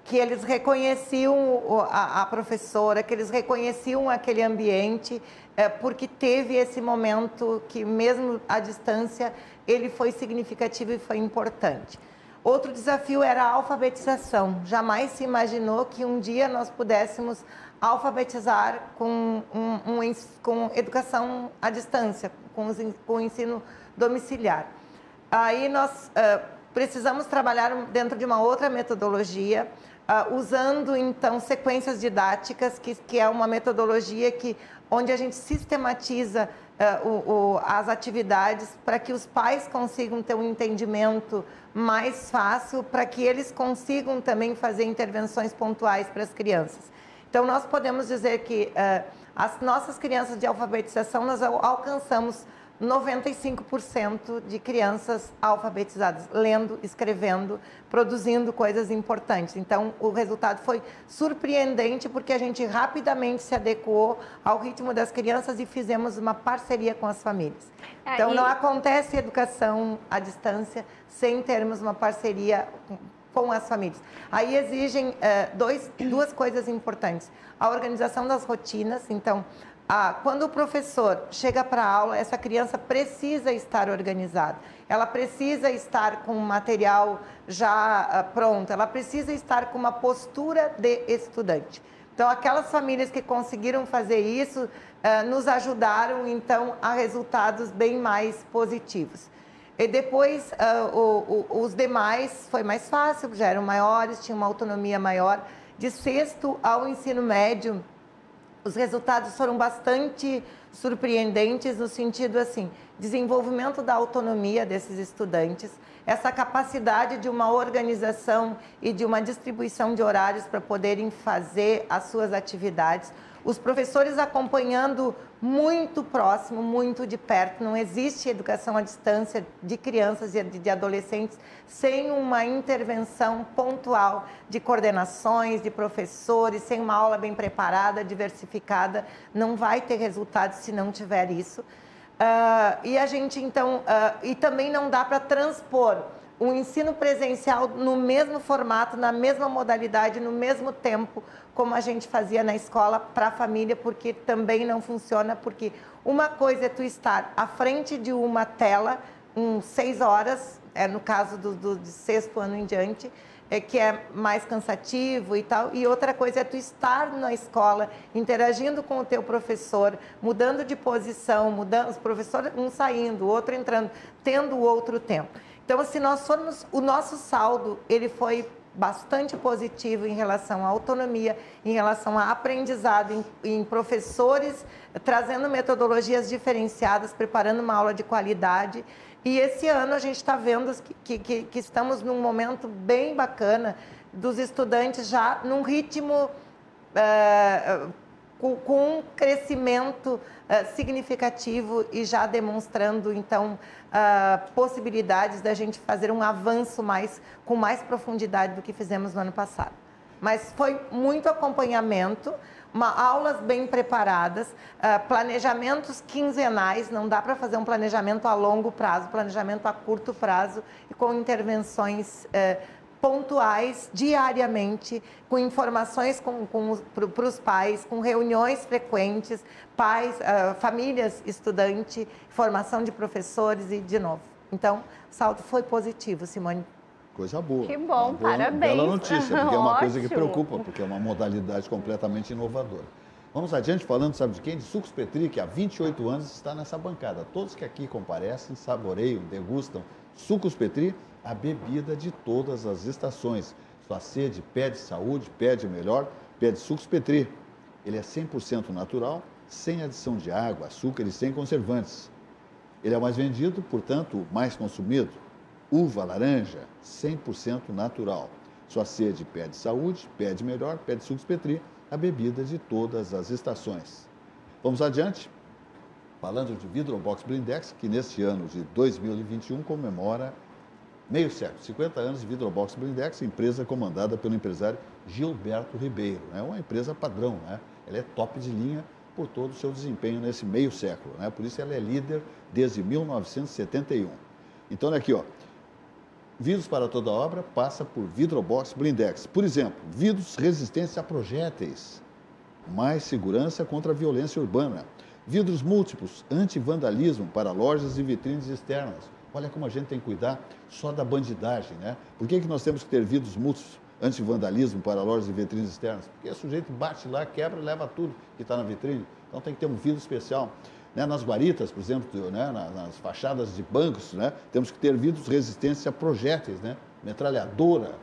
que eles reconheciam a professora, que eles reconheciam aquele ambiente, porque teve esse momento que, mesmo à distância, ele foi significativo e foi importante. Outro desafio era a alfabetização. Jamais se imaginou que um dia nós pudéssemos alfabetizar com educação à distância, com o ensino domiciliar. Aí nós precisamos trabalhar dentro de uma outra metodologia, usando então sequências didáticas, que é uma metodologia onde a gente sistematiza as atividades para que os pais consigam ter um entendimento mais fácil, para que eles consigam também fazer intervenções pontuais para as crianças. Então, nós podemos dizer que as nossas crianças de alfabetização, nós alcançamos 95% de crianças alfabetizadas, lendo, escrevendo, produzindo coisas importantes. Então, o resultado foi surpreendente, porque a gente rapidamente se adequou ao ritmo das crianças e fizemos uma parceria com as famílias. Então, não acontece educação à distância sem termos uma parceria com as famílias. Aí exigem duas coisas importantes. A organização das rotinas. Então, quando o professor chega para a aula, essa criança precisa estar organizada. Ela precisa estar com o material já pronto. Ela precisa estar com uma postura de estudante. Então, aquelas famílias que conseguiram fazer isso nos ajudaram, então, a resultados bem mais positivos. E depois, os demais foi mais fácil, já eram maiores, tinham uma autonomia maior. De sexto ao ensino médio, os resultados foram bastante surpreendentes no sentido assim, desenvolvimento da autonomia desses estudantes, essa capacidade de uma organização e de uma distribuição de horários para poderem fazer as suas atividades. Os professores acompanhando muito próximo, muito de perto. Não existe educação à distância de crianças e de adolescentes sem uma intervenção pontual de coordenações, de professores, sem uma aula bem preparada, diversificada. Não vai ter resultado se não tiver isso. E a gente, então, e também não dá para transpor o ensino presencial no mesmo formato, na mesma modalidade, no mesmo tempo, como a gente fazia na escola para a família, porque também não funciona, porque uma coisa é tu estar à frente de uma tela, 6 horas, no caso do sexto ano em diante, que é mais cansativo e tal, e outra coisa é tu estar na escola, interagindo com o teu professor, mudando de posição, mudando, os professores um saindo, o outro entrando, tendo outro tempo. Então, se nós formos, o nosso saldo, ele foi bastante positivo em relação à autonomia, em relação a aprendizado, em professores trazendo metodologias diferenciadas, preparando uma aula de qualidade. E esse ano a gente está vendo que estamos num momento bem bacana dos estudantes já num ritmo com um crescimento significativo e já demonstrando, então, possibilidades da gente fazer um avanço com mais profundidade do que fizemos no ano passado. Mas foi muito acompanhamento, aulas bem preparadas, planejamentos quinzenais, não dá para fazer um planejamento a longo prazo, planejamento a curto prazo e com intervenções pontuais, diariamente, com informações para os pais, com reuniões frequentes, pais, famílias, estudante, formação de professores e, de novo. Então, o saldo foi positivo, Simone. Coisa boa. Que bom, parabéns. Bela notícia, porque é uma coisa que Ótimo. preocupa, porque é uma modalidade completamente inovadora. Vamos adiante falando, sabe de quem? De Sucos Petri, que há 28 anos está nessa bancada. Todos que aqui comparecem, saboreiam, degustam Sucos Petri, a bebida de todas as estações. Sua sede pede saúde, pede melhor, pede Sucos Petri. Ele é 100% natural, sem adição de água, açúcar e sem conservantes. Ele é o mais vendido, portanto, o mais consumido. Uva laranja, 100% natural. Sua sede pede saúde, pede melhor, pede Sucos Petri, a bebida de todas as estações. Vamos adiante? Falando de Vidrobox Blindex, que neste ano de 2021 comemora meio século, 50 anos de Vidrobox Blindex, empresa comandada pelo empresário Gilberto Ribeiro. É uma empresa padrão, né? Ela é top de linha por todo o seu desempenho nesse meio século, né? Por isso ela é líder desde 1971. Então, olha aqui, ó. Vidros para toda obra passa por Vidrobox Blindex. Por exemplo, vidros resistentes a projéteis, mais segurança contra a violência urbana. Vidros múltiplos, anti-vandalismo para lojas e vitrines externas. Olha como a gente tem que cuidar só da bandidagem, né? Por que nós temos que ter vidros múltiplos anti-vandalismo para lojas e vitrines externas? Porque o sujeito bate lá, quebra e leva tudo que está na vitrine. Então tem que ter um vidro especial. Né? Nas guaritas, por exemplo, né? Nas fachadas de bancos, né? Temos que ter vidros resistentes a projéteis, né? Metralhadora.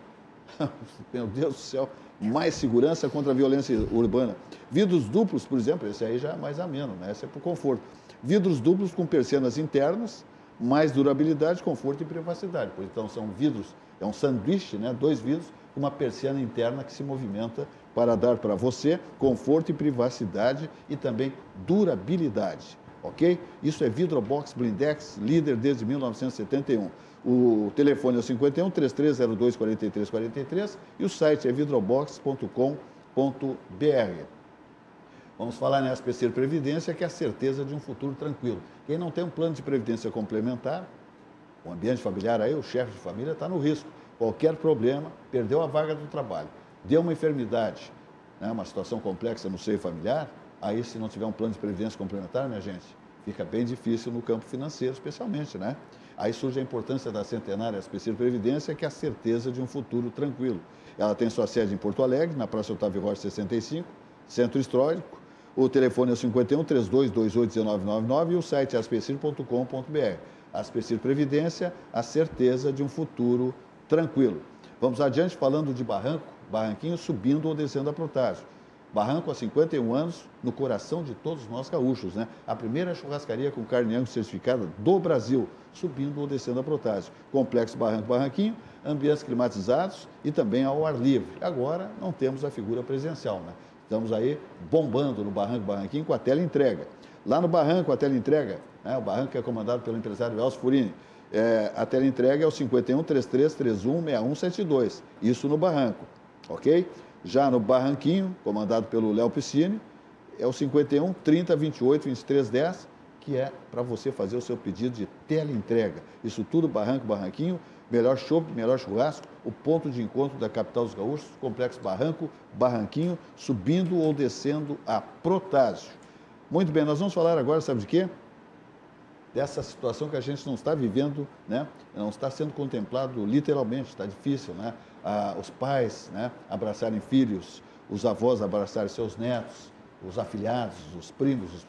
Meu Deus do céu. Mais segurança contra a violência urbana. Vidros duplos, por exemplo, esse aí já é mais ameno, né? Esse é por conforto. Vidros duplos com persianas internas, mais durabilidade, conforto e privacidade. Então, são vidros, é um sanduíche, né? 2 vidros com uma persiana interna que se movimenta para dar para você conforto e privacidade e também durabilidade. ok? Isso é Vidrobox Blindex, líder desde 1971. O telefone é o 51 3302 4343 e o site é vidrobox.com.br. Vamos falar na SPC Previdência, que é a certeza de um futuro tranquilo. Quem não tem um plano de previdência complementar, o ambiente familiar aí, o chefe de família está no risco. Qualquer problema, perdeu a vaga do trabalho, deu uma enfermidade, né, uma situação complexa no seio familiar, aí se não tiver um plano de previdência complementar, minha gente, fica bem difícil no campo financeiro, especialmente, né? Aí surge a importância da centenária SPC Previdência, que é a certeza de um futuro tranquilo. Ela tem sua sede em Porto Alegre, na Praça Otávio Rocha 65, Centro Histórico. O telefone é o 51 3228 1999 e o site é aspecir.com.br. Aspecir Previdência, a certeza de um futuro tranquilo. Vamos adiante falando de Barranquinho subindo ou descendo a Protásio. Barranco há 51 anos, no coração de todos nós gaúchos, né? A primeira churrascaria com carne Angus certificada do Brasil, subindo ou descendo a Protásio. Complexo Barranquinho, ambientes climatizados e também ao ar livre. Agora não temos a figura presencial, né? Estamos aí bombando no Barranquinho com a teleentrega. Lá no Barranco, a teleentrega, né? O Barranco é comandado pelo empresário Elcio Furini. A teleentrega é o 51 3331 6172. Isso no Barranco, ok? Já no Barranquinho, comandado pelo Léo Piscine, é o 51 30 28 23 10, que é para você fazer o seu pedido de teleentrega. Isso tudo Barranquinho, melhor chopp, melhor churrasco, o ponto de encontro da capital dos gaúchos, complexo Barranquinho, subindo ou descendo a Protásio. Muito bem, nós vamos falar agora, sabe de quê? Dessa situação que a gente não está vivendo, né? Não está sendo contemplado literalmente, está difícil, né? Os pais, né, abraçarem filhos, os avós abraçarem seus netos, os afilhados, os primos,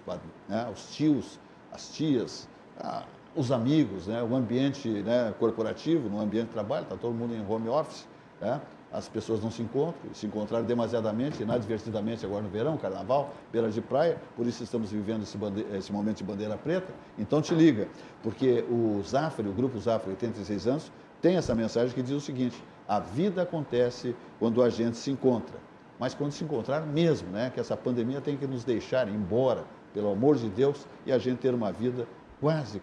né, os tios, as tias, os amigos, né, o ambiente, né, corporativo, no ambiente de trabalho, está todo mundo em home office, né? As pessoas não se encontram, se encontraram demasiadamente, inadvertidamente agora no verão, carnaval, beira de praia, por isso estamos vivendo esse momento de bandeira preta. Então te liga, porque o Zafre, o Grupo Zafre, 86 anos, tem essa mensagem que diz o seguinte: a vida acontece quando a gente se encontra, mas quando se encontrar mesmo, né? Que essa pandemia tem que nos deixar ir embora, pelo amor de Deus, e a gente ter uma vida quase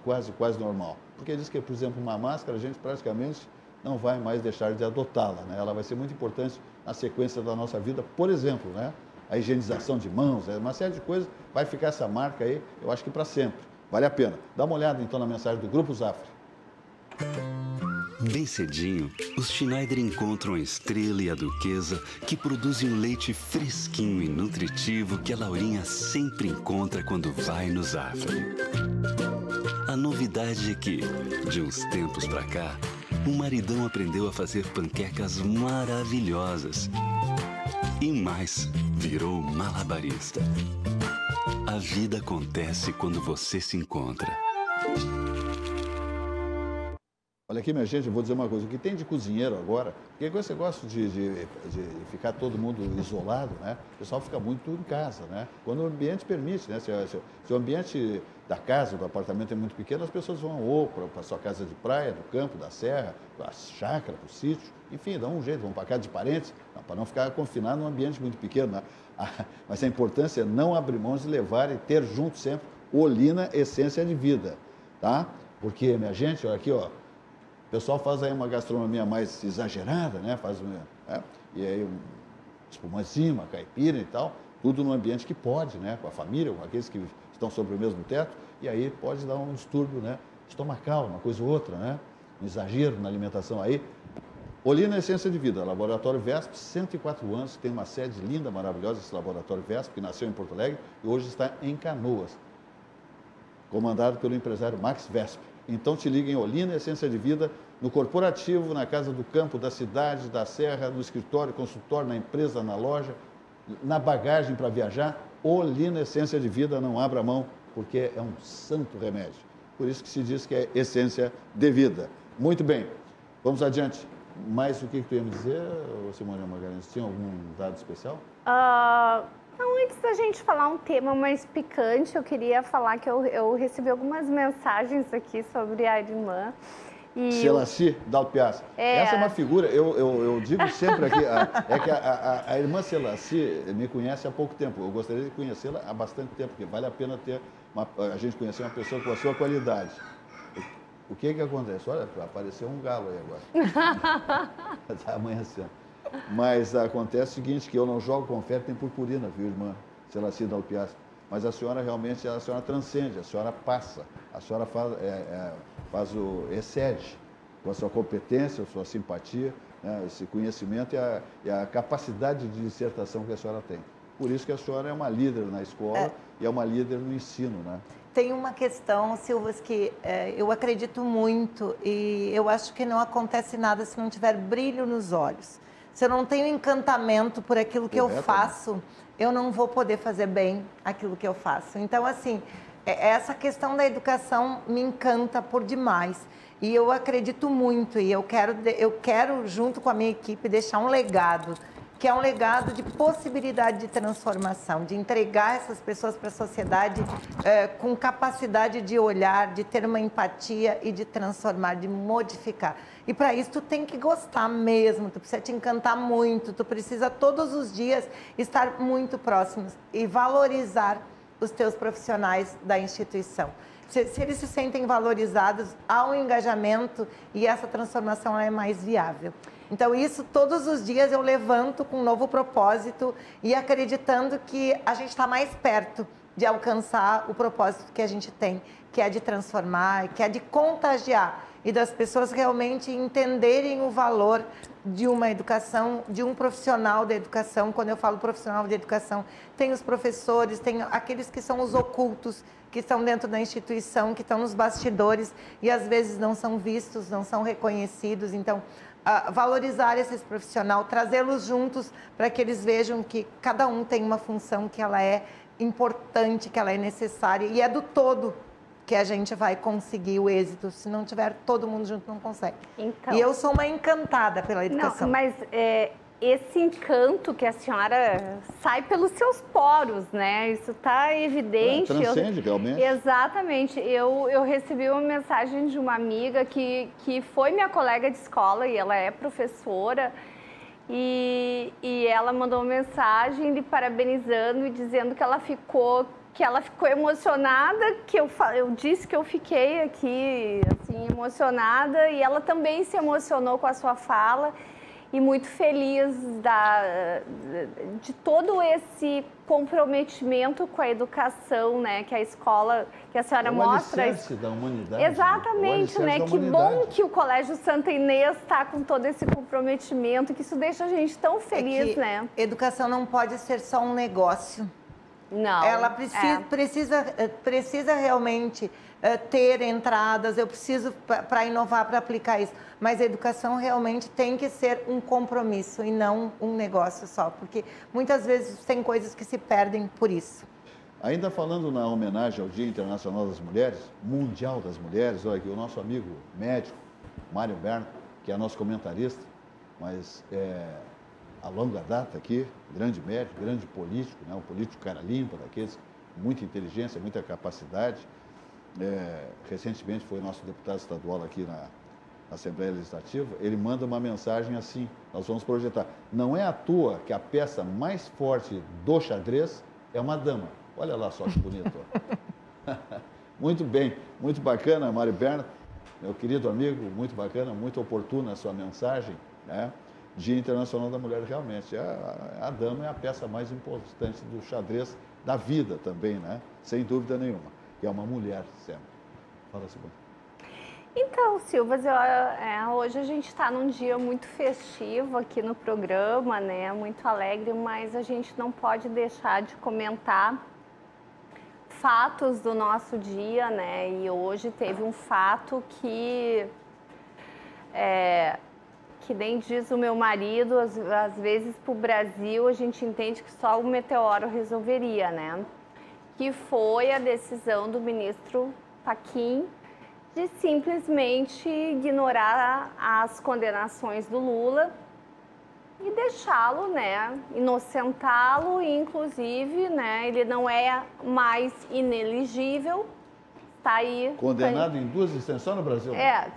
normal. Porque diz que, por exemplo, uma máscara, a gente praticamente não vai mais deixar de adotá-la, né? Ela vai ser muito importante na sequência da nossa vida, por exemplo, né? A higienização de mãos, uma série de coisas, vai ficar essa marca aí, eu acho que para sempre. Vale a pena. Dá uma olhada então na mensagem do Grupo Zafre. Bem cedinho, os Schneider encontram a Estrela e a Duquesa, que produzem um leite fresquinho e nutritivo que a Laurinha sempre encontra quando vai no Zafre. A novidade é que, de uns tempos pra cá, o maridão aprendeu a fazer panquecas maravilhosas. E mais, virou malabarista. A vida acontece quando você se encontra. Olha aqui, minha gente, eu vou dizer uma coisa. O que tem de cozinheiro agora, porque com esse negócio de ficar todo mundo isolado, né? O pessoal fica muito em casa, né? Quando o ambiente permite, né? Se o ambiente da casa, do apartamento é muito pequeno, as pessoas vão ou para a sua casa de praia, do campo, da serra, da chácara, do sítio, enfim, dá um jeito, vão para casa de parentes, para não ficar confinado num ambiente muito pequeno, né? Mas a importância é não abrir mão de levar e ter junto sempre Olina Essência de Vida, tá? Porque, minha gente, olha aqui, ó, o pessoal faz aí uma gastronomia mais exagerada, né? E aí um espumanzinho, uma caipira e tal, tudo num ambiente que pode, né? Com a família, com aqueles que estão sobre o mesmo teto, e aí pode dar um distúrbio, né? Estomacal, uma coisa ou outra, né? Um exagero na alimentação aí. Olina Essência de Vida, Laboratório VESP, 104 anos, tem uma sede linda, maravilhosa, esse Laboratório VESP, que nasceu em Porto Alegre e hoje está em Canoas, comandado pelo empresário Max Vesp. Então te liga em Olina Essência de Vida, no corporativo, na casa do campo, da cidade, da serra, no escritório, consultório, na empresa, na loja, na bagagem para viajar. Olina Essência de Vida, não abra mão, porque é um santo remédio. Por isso que se diz que é essência de vida. Muito bem, vamos adiante. Mais o que tu ia me dizer, Simone Magalhães? Tinha algum dado especial? Não, antes da gente falar um tema mais picante, eu queria falar que eu recebi algumas mensagens aqui sobre a irmã. Selassie Dalpiaz. Essa é uma figura, eu digo sempre aqui, é que a irmã Selassie me conhece há pouco tempo. Eu gostaria de conhecê-la há bastante tempo, porque vale a pena ter a gente conhecer uma pessoa com a sua qualidade. O que acontece? Olha, apareceu um galo aí agora. Está amanhecendo. Mas acontece o seguinte, que eu não jogo confete nem purpurina, viu, irmã Celacida Alpiaz? Mas a senhora realmente, a senhora transcende, a senhora passa, a senhora excede com a sua competência, a sua simpatia, né, esse conhecimento e a capacidade de dissertação que a senhora tem. Por isso que a senhora é uma líder na escola e é uma líder no ensino, né? Tem uma questão, Silvas, que eu acredito muito e eu acho que não acontece nada se não tiver brilho nos olhos. Se eu não tenho encantamento por aquilo que eu faço, eu não vou poder fazer bem aquilo que eu faço. Então, assim, essa questão da educação me encanta por demais. E eu acredito muito e eu quero, junto com a minha equipe, deixar um legado, que é um legado de possibilidade de transformação, de entregar essas pessoas para a sociedade com capacidade de olhar, de ter uma empatia e de transformar, de modificar. E para isso tu tem que gostar mesmo, tu precisa te encantar muito, tu precisa todos os dias estar muito próximos e valorizar os teus profissionais da instituição. Se eles se sentem valorizados, há um engajamento e essa transformação é mais viável. Então, isso todos os dias eu levanto com um novo propósito e acreditando que a gente está mais perto de alcançar o propósito que a gente tem, que é de transformar, que é de contagiar e das pessoas realmente entenderem o valor de uma educação, de um profissional da educação. Quando eu falo profissional de educação, tem os professores, tem aqueles que são os ocultos, que estão dentro da instituição, que estão nos bastidores e às vezes não são vistos, não são reconhecidos. Então, valorizar esses profissionais, trazê-los juntos para que eles vejam que cada um tem uma função, que ela é importante, que ela é necessária e é do todo que a gente vai conseguir o êxito. Se não tiver todo mundo junto, não consegue. Então, e eu sou uma encantada pela educação. Não, mas esse encanto que a senhora sai pelos seus poros, né? Isso está evidente. Transcende, realmente. Exatamente. Eu recebi uma mensagem de uma amiga que foi minha colega de escola e ela é professora. E ela mandou uma mensagem lhe parabenizando e dizendo que ela ficou emocionada, que eu disse que eu fiquei aqui assim, emocionada e ela também se emocionou com a sua fala e muito feliz de todo esse comprometimento com a educação, né, que a escola, que a senhora mostra. O alicerce da humanidade. Exatamente, né? Que bom que o Colégio Santa Inês está com todo esse comprometimento, que isso deixa a gente tão feliz, né? Educação não pode ser só um negócio. Não. Ela precisa realmente ter entradas, eu preciso para inovar, para aplicar isso. Mas a educação realmente tem que ser um compromisso e não um negócio só, porque muitas vezes tem coisas que se perdem por isso. Ainda falando na homenagem ao Dia Internacional das Mulheres, Mundial das Mulheres, olha aqui, o nosso amigo médico, Mário Berno, que é nosso comentarista, mas a longa data aqui, grande médico, grande político, né? Um político cara limpa, daqueles com muita inteligência, muita capacidade. Recentemente foi nosso deputado estadual aqui na Assembleia Legislativa. Ele manda uma mensagem assim: nós vamos projetar. Não é à toa que a peça mais forte do xadrez é uma dama. Olha lá só que bonito. Muito bem, muito bacana, Mário Berna, meu querido amigo, muito bacana, muito oportuna a sua mensagem, né? Dia Internacional da Mulher, realmente, a dama é a peça mais importante do xadrez da vida também, né? Sem dúvida nenhuma, que é uma mulher sempre. Fala, Silvana. Então, Silvas, hoje a gente está num dia muito festivo aqui no programa, né? Muito alegre, mas a gente não pode deixar de comentar fatos do nosso dia, né? E hoje teve um fato que nem diz o meu marido, às vezes para o Brasil a gente entende que só o meteoro resolveria, né? Que foi a decisão do ministro Fachin de simplesmente ignorar as condenações do Lula e deixá-lo, né, inocentá-lo, e inclusive, né, ele não é mais inelegível. Está aí. Condenado em 2 instâncias só no Brasil?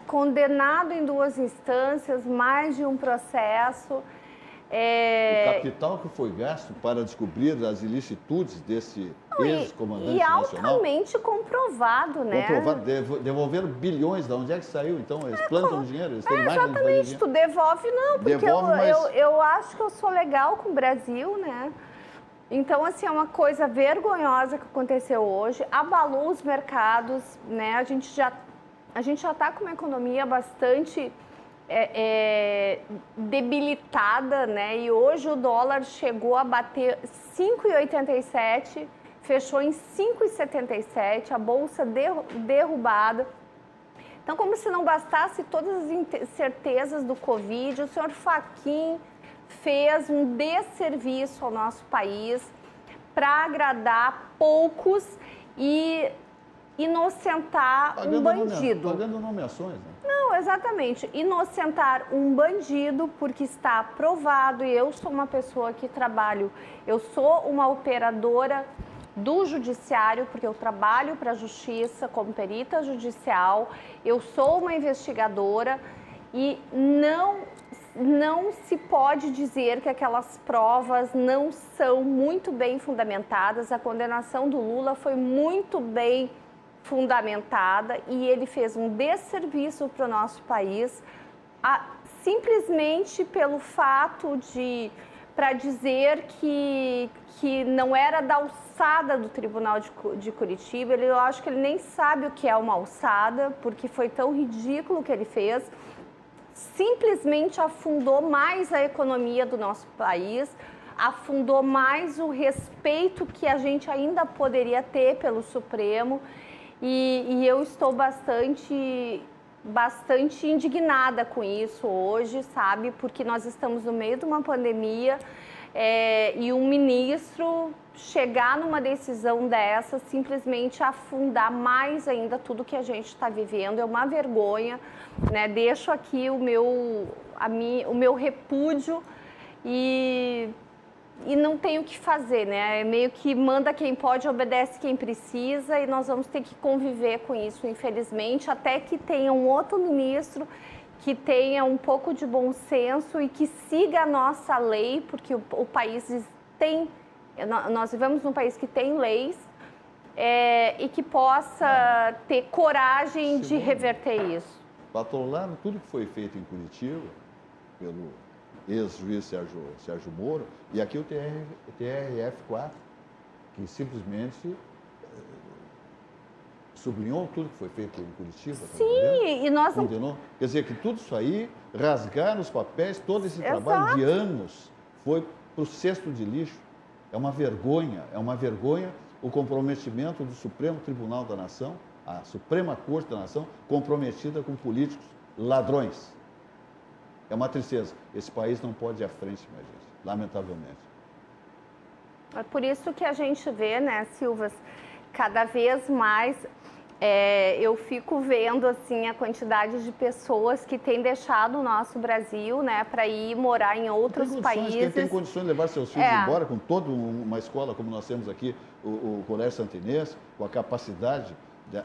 Condenado em 2 instâncias, mais de um processo. O capital que foi gasto para descobrir as ilicitudes desse ex-comandante e nacional. altamente comprovado, né? Comprovado, devolveram bilhões. De onde é que saiu? Então, eles plantam dinheiro? Eles têm máquina de fazer Exatamente, tu devolve não, porque eu acho que eu sou legal com o Brasil, né? Então, assim, é uma coisa vergonhosa que aconteceu hoje, abalou os mercados, né? A gente já está com uma economia bastante debilitada, né? E hoje o dólar chegou a bater 5,87, fechou em 5,77, a bolsa derrubada. Então, como se não bastasse todas as incertezas do Covid, o senhor Fachin fez um desserviço ao nosso país para agradar poucos e inocentar um bandido. Pagando nomeações, né? Não, exatamente. Inocentar um bandido porque está provado, e eu sou uma pessoa que trabalho, eu sou uma operadora do judiciário, porque eu trabalho para a justiça como perita judicial, eu sou uma investigadora e não se pode dizer que aquelas provas não são muito bem fundamentadas. A condenação do Lula foi muito bem fundamentada e ele fez um desserviço para o nosso país, simplesmente pelo fato para dizer que não era da alçada do Tribunal de Curitiba. Eu acho que ele nem sabe o que é uma alçada, porque foi tão ridículo o que ele fez. Simplesmente afundou mais a economia do nosso país, afundou mais o respeito que a gente ainda poderia ter pelo Supremo. E eu estou bastante indignada com isso hoje, sabe? Porque nós estamos no meio de uma pandemia e um ministro chegar numa decisão dessa, simplesmente afundar mais ainda tudo que a gente está vivendo, é uma vergonha, né? Deixo aqui o meu repúdio e não tem o que fazer, né? É meio que manda quem pode, obedece quem precisa, e nós vamos ter que conviver com isso, infelizmente, até que tenha um outro ministro que tenha um pouco de bom senso e que siga a nossa lei, porque o país nós vivemos num país que tem leis e que possa ter coragem de reverter isso. Patrolaram tudo que foi feito em Curitiba pelo ex-juiz Sérgio Moro, e aqui o TRF4, que simplesmente sublinhou tudo que foi feito em Curitiba. Sim, e nós não... Condenou. Quer dizer que tudo isso aí, rasgaram os papéis, todo esse trabalho de anos foi para o cesto de lixo. É uma vergonha o comprometimento do Supremo Tribunal da Nação, a Suprema Corte da Nação, comprometida com políticos ladrões. É uma tristeza. Esse país não pode ir à frente, minha gente, lamentavelmente. É por isso que a gente vê, né, Silvas, cada vez mais eu fico vendo assim a quantidade de pessoas que têm deixado o nosso Brasil, né, para ir morar em outros países. Quem tem condições de levar seus filhos embora, com toda uma escola como nós temos aqui, o Colégio Santa Inês, com a capacidade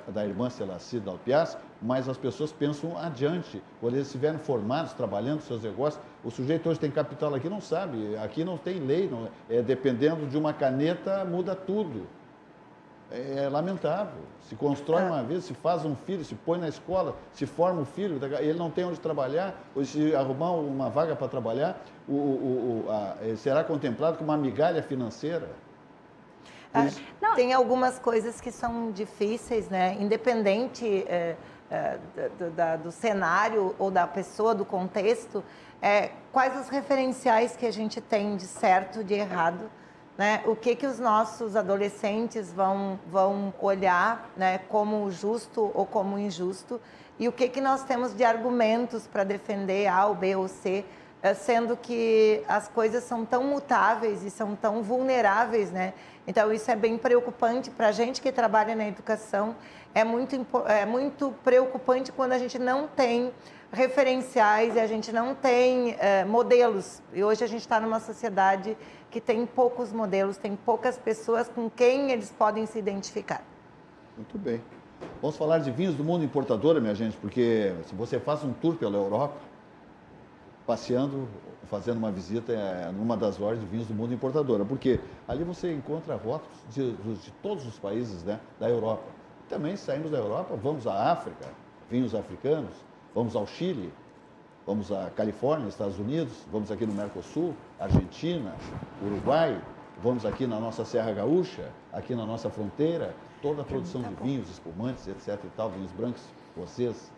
da irmã Celacida Alpiaz, mas as pessoas pensam adiante. Quando eles estiverem formados, trabalhando seus negócios, o sujeito hoje tem capital aqui, não sabe, aqui não tem lei, dependendo de uma caneta, muda tudo. É lamentável. Se constrói uma vez, se faz um filho, se põe na escola, se forma um filho, ele não tem onde trabalhar, ou se arrumar uma vaga para trabalhar, ele será contemplado como uma migalha financeira. Tem algumas coisas que são difíceis, né? Independente do cenário ou da pessoa, do contexto, quais os referenciais que a gente tem de certo, de errado, né? O que os nossos adolescentes vão olhar, né, como justo ou como injusto, e o que nós temos de argumentos para defender A ou B ou C, sendo que as coisas são tão mutáveis e são tão vulneráveis, né? Então, isso é bem preocupante para a gente que trabalha na educação. É muito preocupante quando a gente não tem referenciais e a gente não tem modelos. E hoje a gente está numa sociedade que tem poucos modelos, tem poucas pessoas com quem eles podem se identificar. Muito bem. Vamos falar de vinhos do mundo importadora, minha gente, porque se você faz um tour pela Europa, passeando, fazendo uma visita numa das lojas de vinhos do mundo importadora, porque ali você encontra rótulos de todos os países, né, da Europa. Também saímos da Europa, vamos à África, vinhos africanos, vamos ao Chile, vamos à Califórnia, Estados Unidos, vamos aqui no Mercosul, Argentina, Uruguai, vamos aqui na nossa Serra Gaúcha, aqui na nossa fronteira, toda a produção de vinhos, espumantes, etc. e tal, vinhos brancos, rosés,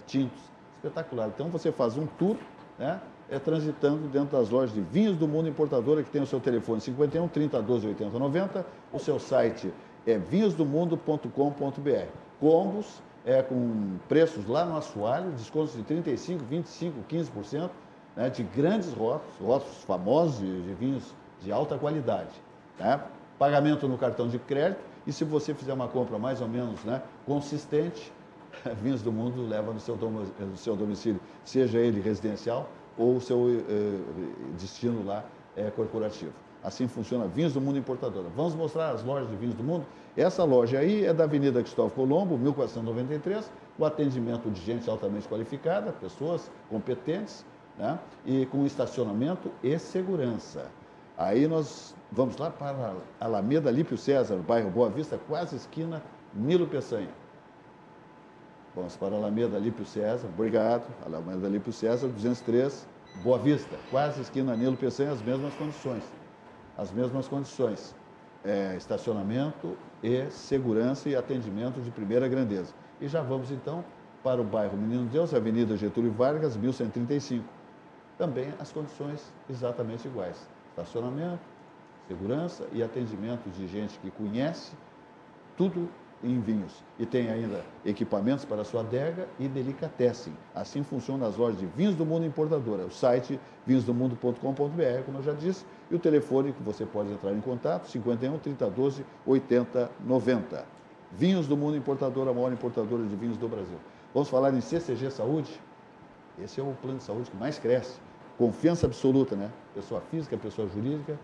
tintos, espetacular. Então você faz um tour, né, transitando dentro das lojas de vinhos do mundo importadora, que tem o seu telefone 51 30 12 80 90, o seu site é vinhosdomundo.com.br. Combos com preços lá no assoalho, descontos de 35%, 25%, 15%, né, de grandes rótulos famosos de vinhos de alta qualidade. Tá? Pagamento no cartão de crédito, e se você fizer uma compra mais ou menos, né, consistente, Vinhos do Mundo leva no seu domicílio, seja ele residencial ou o seu destino lá corporativo. Assim funciona Vinhos do Mundo Importadora. Vamos mostrar as lojas de Vinhos do Mundo. Essa loja aí é da Avenida Cristóvão Colombo, 1493, o atendimento de gente altamente qualificada, pessoas competentes, né, e com estacionamento e segurança. Aí nós vamos lá para a Alameda Lípio César, bairro Boa Vista, quase esquina Nilo Peçanha. Vamos para a Alameda Lípio César, obrigado, Alameda Lípio César, 203, Boa Vista, quase esquina Nilo Peçanha, as mesmas condições. As mesmas condições, estacionamento e segurança e atendimento de primeira grandeza. E já vamos então para o bairro Menino Deus, Avenida Getúlio Vargas, 1135. Também as condições exatamente iguais. Estacionamento, segurança e atendimento de gente que conhece tudo em vinhos. E tem ainda equipamentos para a sua adega e delicatessen. Assim funciona as lojas de Vinhos do Mundo Importadora. O site vinhosdomundo.com.br, como eu já disse, e o telefone que você pode entrar em contato, 51 30 12 80 90. Vinhos do Mundo Importadora, a maior importadora de vinhos do Brasil. Vamos falar em CCG Saúde? Esse é o plano de saúde que mais cresce. Confiança absoluta, né? Pessoa física, pessoa jurídica,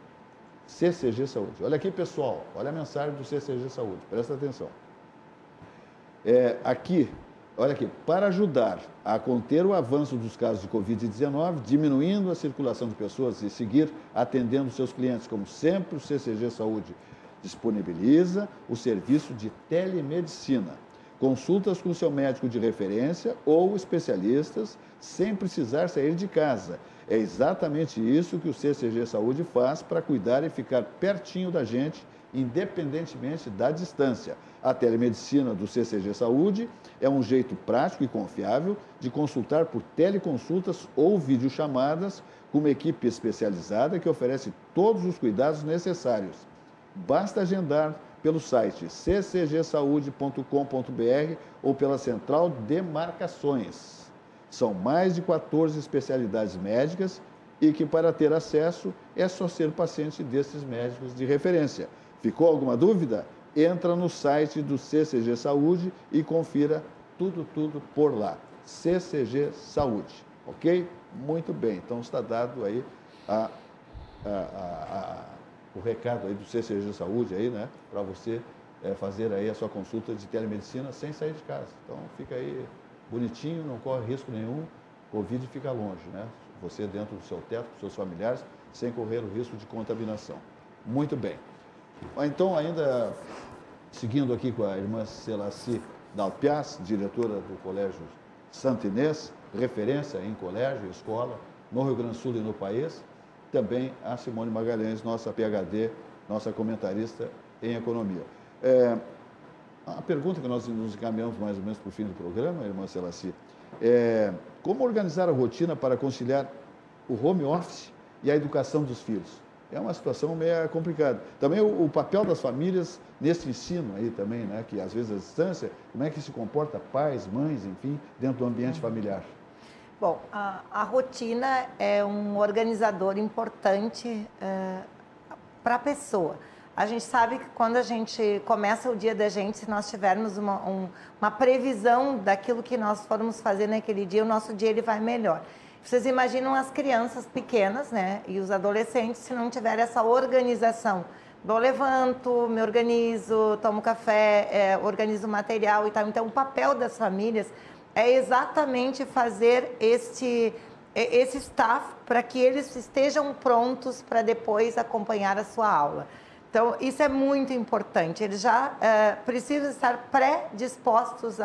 CCG Saúde. Olha aqui, pessoal, olha a mensagem do CCG Saúde, presta atenção. Olha aqui, para ajudar a conter o avanço dos casos de Covid-19, diminuindo a circulação de pessoas e seguir atendendo seus clientes, como sempre o CCG Saúde disponibiliza o serviço de telemedicina. Consultas com seu médico de referência ou especialistas sem precisar sair de casa. É exatamente isso que o CCG Saúde faz para cuidar e ficar pertinho da gente, independentemente da distância. A telemedicina do CCG Saúde é um jeito prático e confiável de consultar por teleconsultas ou videochamadas com uma equipe especializada que oferece todos os cuidados necessários. Basta agendar pelo site ccgsaude.com.br ou pela central de marcações. São mais de 14 especialidades médicas e que, para ter acesso, é só ser paciente desses médicos de referência. Ficou alguma dúvida? Entra no site do CCG Saúde e confira tudo por lá. CCG Saúde, ok? Muito bem, então está dado aí o recado aí do CCG Saúde aí, né, para você fazer aí a sua consulta de telemedicina sem sair de casa. Então fica aí bonitinho, não corre risco nenhum, Covid fica longe, né? Você dentro do seu teto, com seus familiares, sem correr o risco de contaminação. Muito bem. Então, ainda seguindo aqui com a irmã Celaci Dalpiaz, diretora do Colégio Santa Inês, referência em colégio e escola no Rio Grande do Sul e no país, também a Simone Magalhães, nossa PhD, nossa comentarista em economia. A pergunta que nós nos encaminhamos mais ou menos para o fim do programa, irmã Celaci, como organizar a rotina para conciliar o home office e a educação dos filhos? É uma situação meio complicada. Também o papel das famílias nesse ensino aí também, né, que às vezes a distância, como é que se comporta pais, mães, enfim, dentro do ambiente familiar? Bom, a rotina é um organizador importante para a pessoa. A gente sabe que quando a gente começa o dia da gente, se nós tivermos uma previsão daquilo que nós formos fazer naquele dia, o nosso dia ele vai melhor. Vocês imaginam as crianças pequenas, né, e os adolescentes, se não tiver essa organização. Eu levanto, me organizo, tomo café, organizo o material e tal. Então, o papel das famílias é exatamente fazer esse staff para que eles estejam prontos para depois acompanhar a sua aula. Então, isso é muito importante. Eles já precisam estar pré-dispostos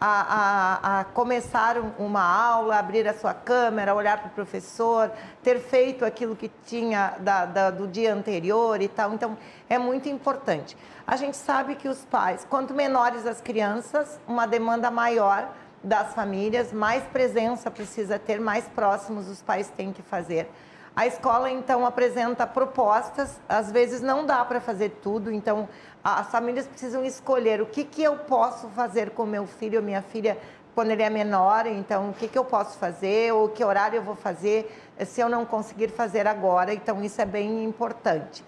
a começar uma aula, abrir a sua câmera, olhar para o professor, ter feito aquilo que tinha do dia anterior e tal. Então, é muito importante. A gente sabe que os pais, quanto menores as crianças, uma demanda maior das famílias, mais presença precisa ter, mais próximos os pais têm que fazer. A escola, então, apresenta propostas, às vezes não dá para fazer tudo, então as famílias precisam escolher o que eu posso fazer com meu filho ou minha filha quando ele é menor, então o que eu posso fazer, ou que horário eu vou fazer, se eu não conseguir fazer agora, então isso é bem importante.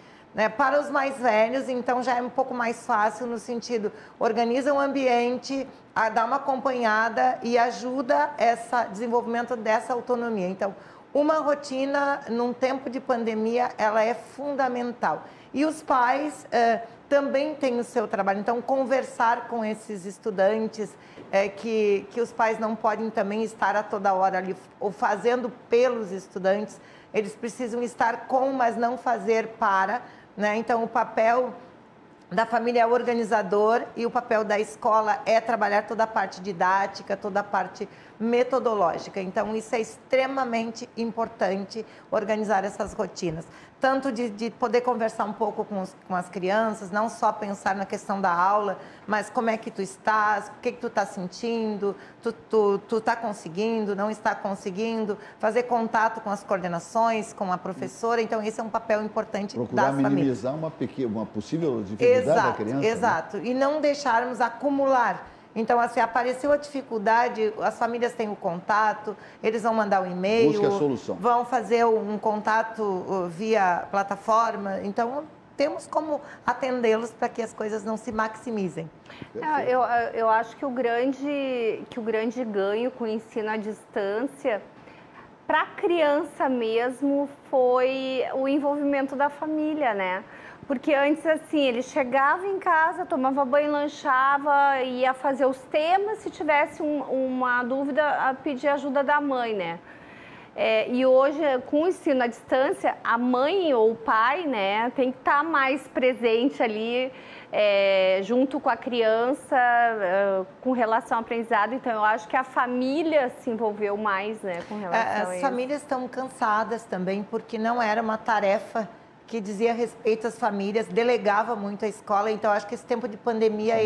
Para os mais velhos, então, já é um pouco mais fácil no sentido, organiza um ambiente, dá uma acompanhada e ajuda esse desenvolvimento dessa autonomia. Então, uma rotina, num tempo de pandemia, ela é fundamental. E os pais também têm o seu trabalho. Então, conversar com esses estudantes, que os pais não podem também estar a toda hora ali, ou fazendo pelos estudantes, eles precisam estar com, mas não fazer para, né? Então, o papel da família é organizador e o papel da escola é trabalhar toda a parte didática, toda a parte metodológica. Então, isso é extremamente importante, organizar essas rotinas. Tanto de poder conversar um pouco com as crianças, não só pensar na questão da aula, mas como é que tu estás, o que tu está sentindo, tu está conseguindo, não está conseguindo, fazer contato com as coordenações, com a professora. Então, esse é um papel importante das famílias. Procurar minimizar uma possível dificuldade da criança. Exato, né? E não deixarmos acumular. Então, assim, apareceu a dificuldade, as famílias têm o contato, eles vão mandar um e-mail, busca a solução, vão fazer um contato via plataforma. Então, temos como atendê-los para que as coisas não se maximizem. Eu acho que o grande ganho com o ensino à distância, para a criança mesmo, foi o envolvimento da família, né? Porque antes, assim, ele chegava em casa, tomava banho, lanchava, ia fazer os temas, se tivesse uma dúvida, pedir ajuda da mãe, né? E hoje, com o ensino à distância, a mãe ou o pai, né, tem que estar mais presente ali, junto com a criança, com relação ao aprendizado. Então, eu acho que a família se envolveu mais, né, com relação a isso. As famílias estão cansadas também, porque não era uma tarefa que dizia respeito às famílias, delegava muito a escola. Então, acho que esse tempo de pandemia,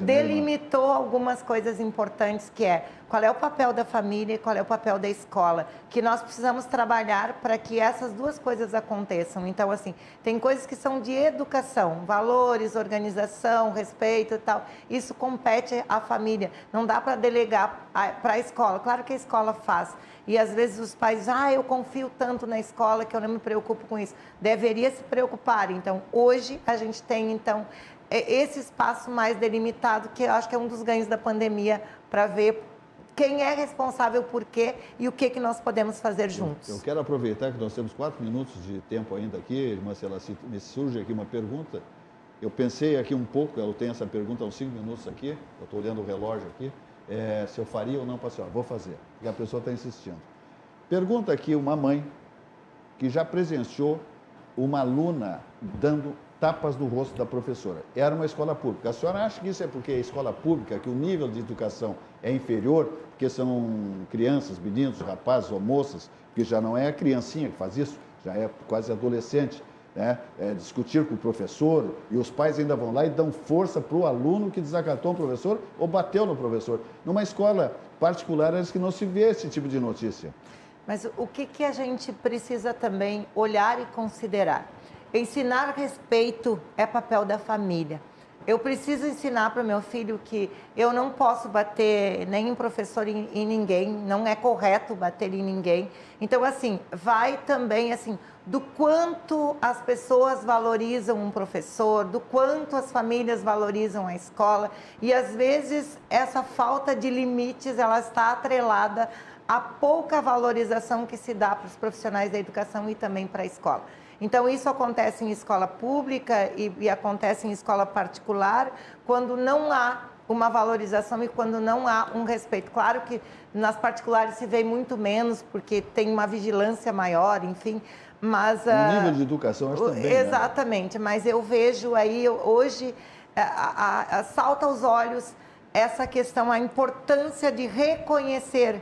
delimitou algumas coisas importantes, que qual é o papel da família e qual é o papel da escola, que nós precisamos trabalhar para que essas duas coisas aconteçam. Então, assim, tem coisas que são de educação, valores, organização, respeito e tal. Isso compete à família. Não dá para delegar para a escola. Claro que a escola faz. E às vezes os pais dizem, eu confio tanto na escola que eu não me preocupo com isso. Deveria se preocupar. Então, hoje a gente tem, então, esse espaço mais delimitado, que eu acho que é um dos ganhos da pandemia, para ver quem é responsável por quê e o que nós podemos fazer juntos. Eu quero aproveitar que nós temos 4 minutos de tempo ainda aqui, Marcela, se me surge aqui uma pergunta. Eu pensei aqui um pouco, eu tenho essa pergunta há uns 5 minutos aqui, eu estou olhando o relógio aqui. Se eu faria ou não para a senhora. Vou fazer, porque a pessoa está insistindo. Pergunta aqui uma mãe que já presenciou uma aluna dando tapas no rosto da professora. Era uma escola pública. A senhora acha que isso é porque é escola pública, que o nível de educação é inferior, porque são crianças, meninos, rapazes ou moças, que já não é a criancinha que faz isso, já é quase adolescente, né? Discutir com o professor, e os pais ainda vão lá e dão força para o aluno que desacatou o professor ou bateu no professor. Numa escola particular, é que não se vê esse tipo de notícia. Mas o que a gente precisa também olhar e considerar? Ensinar respeito é papel da família. Eu preciso ensinar para o meu filho que eu não posso bater nem em professor em ninguém, não é correto bater em ninguém. Então, assim, vai também, assim, do quanto as pessoas valorizam um professor, do quanto as famílias valorizam a escola. E, às vezes, essa falta de limites, ela está atrelada à pouca valorização que se dá para os profissionais da educação e também para a escola. Então, isso acontece em escola pública e acontece em escola particular, quando não há uma valorização e quando não há um respeito. Claro que nas particulares se vê muito menos, porque tem uma vigilância maior, enfim, mas... O nível de educação acho também, exatamente, né? Mas eu vejo aí, hoje, salta aos olhos essa questão, a importância de reconhecer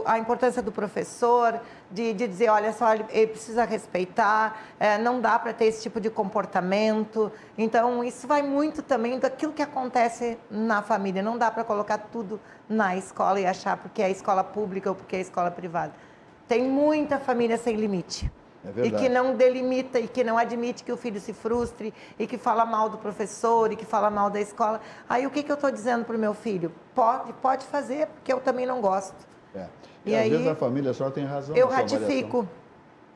a importância do professor, de dizer, olha só, ele precisa respeitar, não dá para ter esse tipo de comportamento. Então, isso vai muito também daquilo que acontece na família. Não dá para colocar tudo na escola e achar porque é escola pública ou porque é escola privada. Tem muita família sem limite. É verdade. E que não delimita e que não admite que o filho se frustre e que fala mal do professor e que fala mal da escola. Aí, o que eu estou dizendo para o meu filho? Pode fazer, porque eu também não gosto. E às vezes a família só tem razão. Eu ratifico.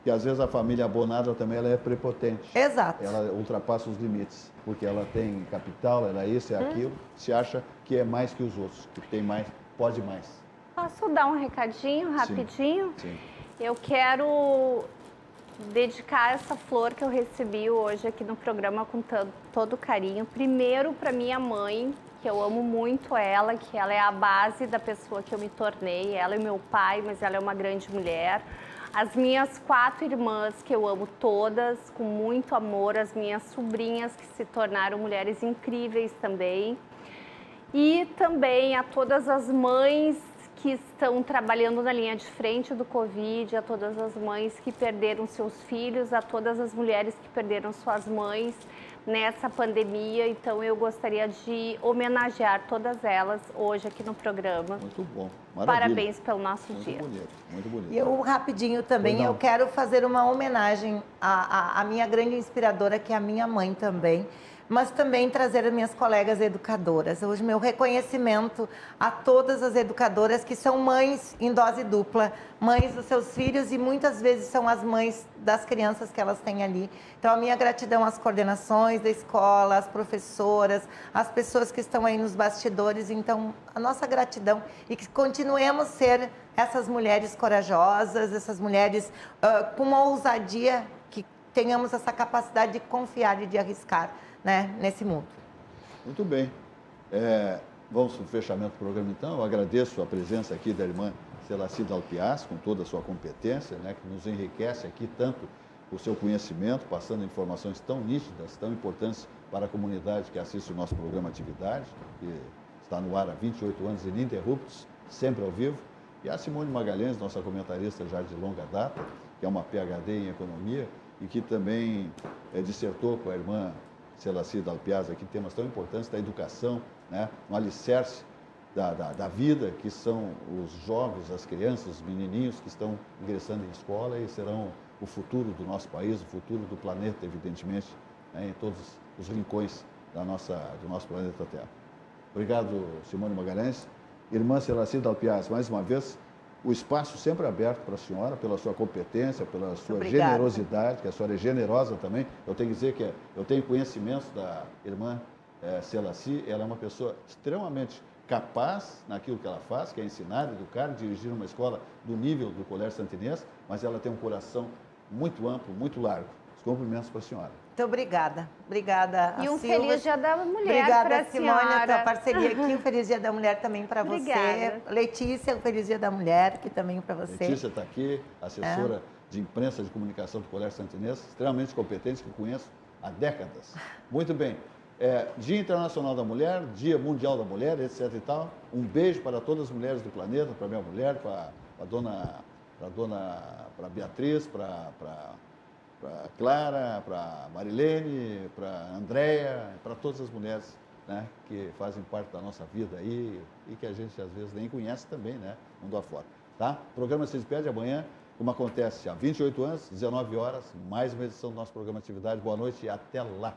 E às vezes a família abonada também ela é prepotente. Exato. Ela ultrapassa os limites, porque ela tem capital, ela é isso, é aquilo, se acha que é mais que os outros, que tem mais, pode mais. Posso dar um recadinho rapidinho? Sim. Eu quero dedicar essa flor que eu recebi hoje aqui no programa com todo carinho. Primeiro para minha mãe, que eu amo muito ela, que ela é a base da pessoa que eu me tornei, ela e meu pai, mas ela é uma grande mulher. As minhas 4 irmãs, que eu amo todas, com muito amor, as minhas sobrinhas, que se tornaram mulheres incríveis também. E também a todas as mães que estão trabalhando na linha de frente do Covid, a todas as mães que perderam seus filhos, a todas as mulheres que perderam suas mães nessa pandemia. Então, eu gostaria de homenagear todas elas hoje aqui no programa. Muito bom. Maravilha. Parabéns pelo nosso dia. Muito bonito, muito bonito. E eu, rapidinho também, eu quero fazer uma homenagem à minha grande inspiradora, que é a minha mãe também, mas também trazer as minhas colegas educadoras. Hoje, meu reconhecimento a todas as educadoras que são mães em dose dupla, mães dos seus filhos e muitas vezes são as mães das crianças que elas têm ali. Então, a minha gratidão às coordenações da escola, às professoras, às pessoas que estão aí nos bastidores. Então, a nossa gratidão e que continuemos a ser essas mulheres corajosas, essas mulheres com uma ousadia, que tenhamos essa capacidade de confiar e de arriscar, né, nesse mundo. Muito bem. Vamos para o fechamento do programa, então. Eu agradeço a presença aqui da irmã Celacy Dalpiaz, com toda a sua competência, né, que nos enriquece aqui tanto o seu conhecimento, passando informações tão nítidas, tão importantes para a comunidade que assiste o nosso programa Atividade, que está no ar há 28 anos ininterruptos, sempre ao vivo. E a Simone Magalhães, nossa comentarista já de longa data, que é uma PhD em Economia e que também dissertou com a irmã Celacy Dalpiaz aqui temas tão importantes da educação, né, um alicerce da vida, que são os jovens, as crianças, os menininhos que estão ingressando em escola e serão o futuro do nosso país, o futuro do planeta, evidentemente, né, em todos os rincões do nosso planeta Terra. Obrigado, Simone Magalhães. Irmã Celacy Dalpiaz, mais uma vez, o espaço sempre aberto para a senhora, pela sua competência, pela sua generosidade, que a senhora é generosa também. Eu tenho que dizer que eu tenho conhecimento da irmã Celacy, ela é uma pessoa extremamente capaz naquilo que ela faz, que é ensinar, educar, dirigir uma escola do nível do Colégio Santinês, mas ela tem um coração muito amplo, muito largo. Os cumprimentos para a senhora. Muito obrigada. Obrigada, E um Silvia. Feliz Dia da Mulher para a senhora. Obrigada, Simone, a tua parceria aqui. Um Feliz Dia da Mulher também para você. Obrigada. Letícia, um Feliz Dia da Mulher aqui também para você. Letícia está aqui, assessora de imprensa de comunicação do Colégio Santinês, extremamente competente, que conheço há décadas. Muito bem. Dia Internacional da Mulher, Dia Mundial da Mulher, etc. e tal. Um beijo para todas as mulheres do planeta, para a minha mulher, para a Beatriz, para Clara, para Marilene, para Andréia, para todas as mulheres, né, que fazem parte da nossa vida aí e que a gente às vezes nem conhece também, né, mundo afora. Tá? O programa se despede amanhã, como acontece há 28 anos, 19 horas, mais uma edição do nosso programa Atividade. Boa noite e até lá.